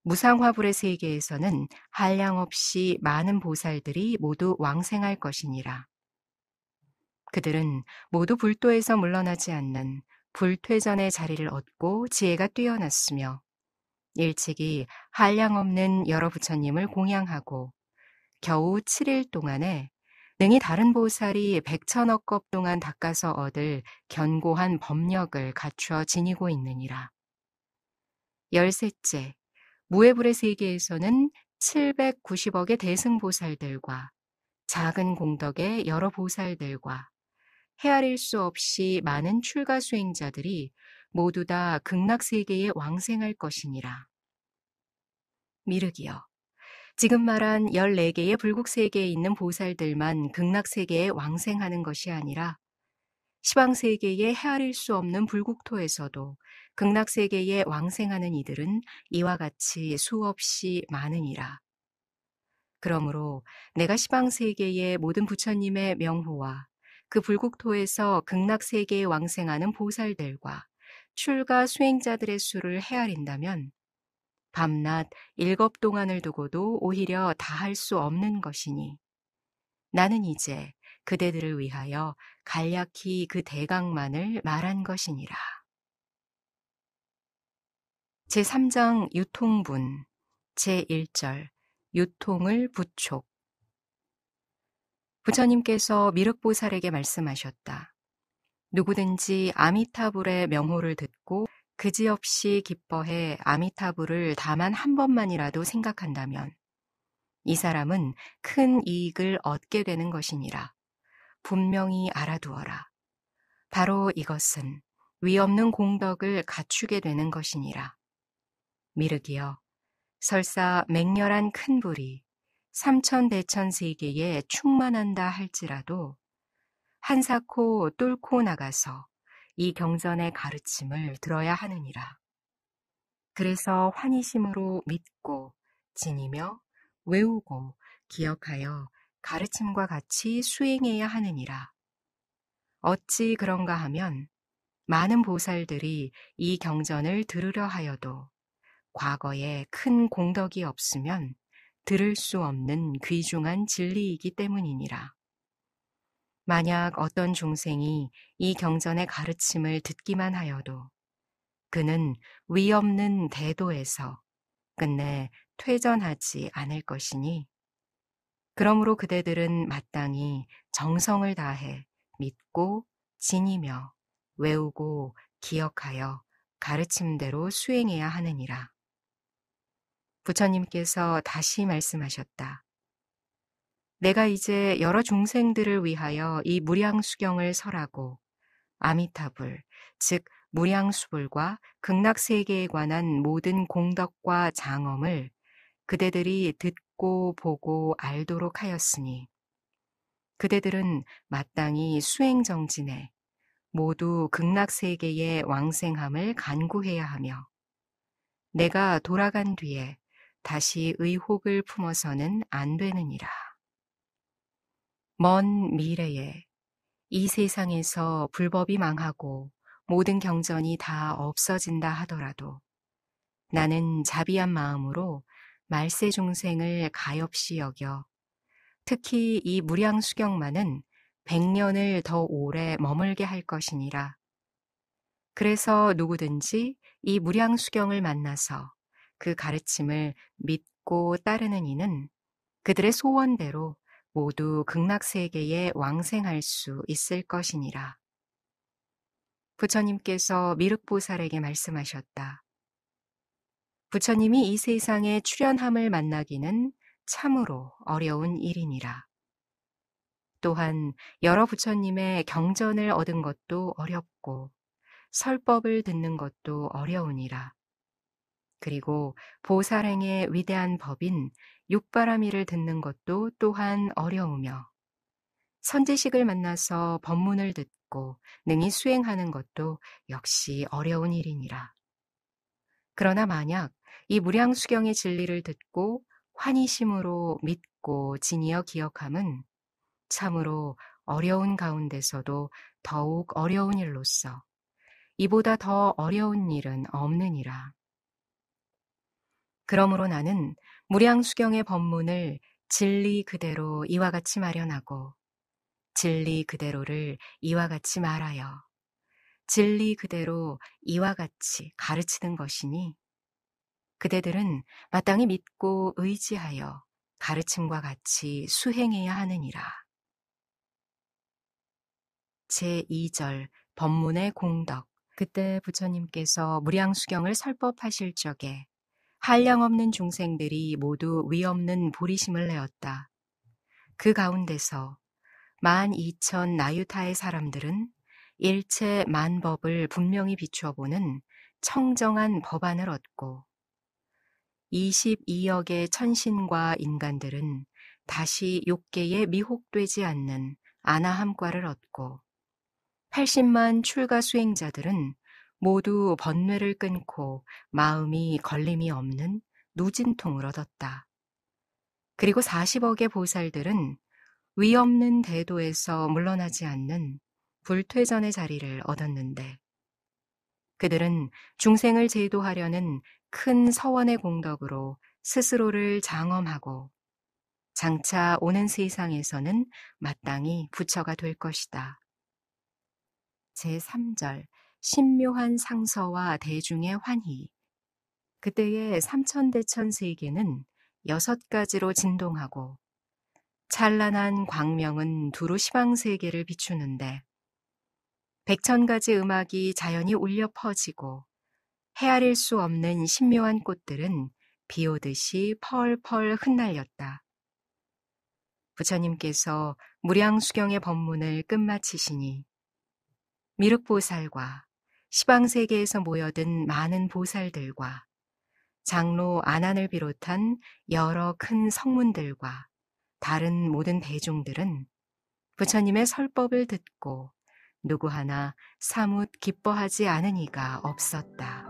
A: 무상화불의 세계에서는 한량없이 많은 보살들이 모두 왕생할 것이니라. 그들은 모두 불도에서 물러나지 않는 불퇴전의 자리를 얻고 지혜가 뛰어났으며 일찍이 한량없는 여러 부처님을 공양하고 겨우 7일 동안에 능히 다른 보살이 100천억 겁 동안 닦아서 얻을 견고한 법력을 갖추어 지니고 있느니라. 열셋째, 무해불의 세계에서는 790억의 대승보살들과 작은 공덕의 여러 보살들과 헤아릴 수 없이 많은 출가 수행자들이 모두 다 극락세계에 왕생할 것이니라. 미륵이여, 지금 말한 14개의 불국세계에 있는 보살들만 극락세계에 왕생하는 것이 아니라 시방세계에 헤아릴 수 없는 불국토에서도 극락세계에 왕생하는 이들은 이와 같이 수없이 많으니라. 그러므로 내가 시방세계의 모든 부처님의 명호와 그 불국토에서 극락세계에 왕생하는 보살들과 출가 수행자들의 수를 헤아린다면 밤낮 일곱 동안을 두고도 오히려 다할 수 없는 것이니 나는 이제 그대들을 위하여 간략히 그 대강만을 말한 것이니라. 제3장 유통분 제1절 유통을 부촉. 부처님께서 미륵보살에게 말씀하셨다. 누구든지 아미타불의 명호를 듣고 그지없이 기뻐해 아미타불을 다만 한 번만이라도 생각한다면 이 사람은 큰 이익을 얻게 되는 것이니라. 분명히 알아두어라. 바로 이것은 위없는 공덕을 갖추게 되는 것이니라. 미륵이여, 설사 맹렬한 큰 불이 삼천대천 세계에 충만한다 할지라도 한사코 뚫고 나가서 이 경전의 가르침을 들어야 하느니라. 그래서 환희심으로 믿고 지니며 외우고 기억하여 가르침과 같이 수행해야 하느니라. 어찌 그런가 하면 많은 보살들이 이 경전을 들으려 하여도 과거에 큰 공덕이 없으면 들을 수 없는 귀중한 진리이기 때문이니라. 만약 어떤 중생이 이 경전의 가르침을 듣기만 하여도 그는 위없는 대도에서 끝내 퇴전하지 않을 것이니 그러므로 그대들은 마땅히 정성을 다해 믿고 지니며 외우고 기억하여 가르침대로 수행해야 하느니라. 부처님께서 다시 말씀하셨다. 내가 이제 여러 중생들을 위하여 이 무량수경을 설하고 아미타불, 즉 무량수불과 극락세계에 관한 모든 공덕과 장엄을 그대들이 듣고 보고 알도록 하였으니 그대들은 마땅히 수행정진에 모두 극락세계의 왕생함을 간구해야 하며 내가 돌아간 뒤에 다시 의혹을 품어서는 안 되느니라. 먼 미래에 이 세상에서 불법이 망하고 모든 경전이 다 없어진다 하더라도 나는 자비한 마음으로 말세 중생을 가엾이 여겨 특히 이 무량수경만은 100년을 더 오래 머물게 할 것이니라. 그래서 누구든지 이 무량수경을 만나서 그 가르침을 믿고 따르는 이는 그들의 소원대로 모두 극락세계에 왕생할 수 있을 것이니라. 부처님께서 미륵보살에게 말씀하셨다. 부처님이 이 세상에 출현함을 만나기는 참으로 어려운 일이니라. 또한 여러 부처님의 경전을 얻은 것도 어렵고 설법을 듣는 것도 어려우니라. 그리고 보살행의 위대한 법인 육바라밀을 듣는 것도 또한 어려우며 선지식을 만나서 법문을 듣고 능히 수행하는 것도 역시 어려운 일이니라. 그러나 만약 이 무량수경의 진리를 듣고 환희심으로 믿고 지니어 기억함은 참으로 어려운 가운데서도 더욱 어려운 일로서 이보다 더 어려운 일은 없느니라. 그러므로 나는 무량수경의 법문을 진리 그대로 이와 같이 마련하고 진리 그대로를 이와 같이 말하여 진리 그대로 이와 같이 가르치는 것이니 그대들은 마땅히 믿고 의지하여 가르침과 같이 수행해야 하느니라. 제2절 법문의 공덕. 그때 부처님께서 무량수경을 설법하실 적에 한량없는 중생들이 모두 위없는 보리심을 내었다. 그 가운데서 12,000 나유타의 사람들은 일체 만법을 분명히 비추어보는 청정한 법안을 얻고 22억의 천신과 인간들은 다시 욕계에 미혹되지 않는 아나함과를 얻고 80만 출가 수행자들은 모두 번뇌를 끊고 마음이 걸림이 없는 누진통을 얻었다. 그리고 40억의 보살들은 위 없는 대도에서 물러나지 않는 불퇴전의 자리를 얻었는데, 그들은 중생을 제도하려는 큰 서원의 공덕으로 스스로를 장엄하고 장차 오는 세상에서는 마땅히 부처가 될 것이다. 제3절 신묘한 상서와 대중의 환희. 그때의 삼천대천 세계는 6가지로 진동하고 찬란한 광명은 두루 시방세계를 비추는데, 100,000가지 음악이 자연히 울려 퍼지고 헤아릴 수 없는 신묘한 꽃들은 비 오듯이 펄펄 흩날렸다. 부처님께서 무량수경의 법문을 끝마치시니 미륵보살과 시방세계에서 모여든 많은 보살들과 장로 안한을 비롯한 여러 큰 성문들과 다른 모든 대중들은 부처님의 설법을 듣고 누구 하나 사뭇 기뻐하지 않은 이가 없었다.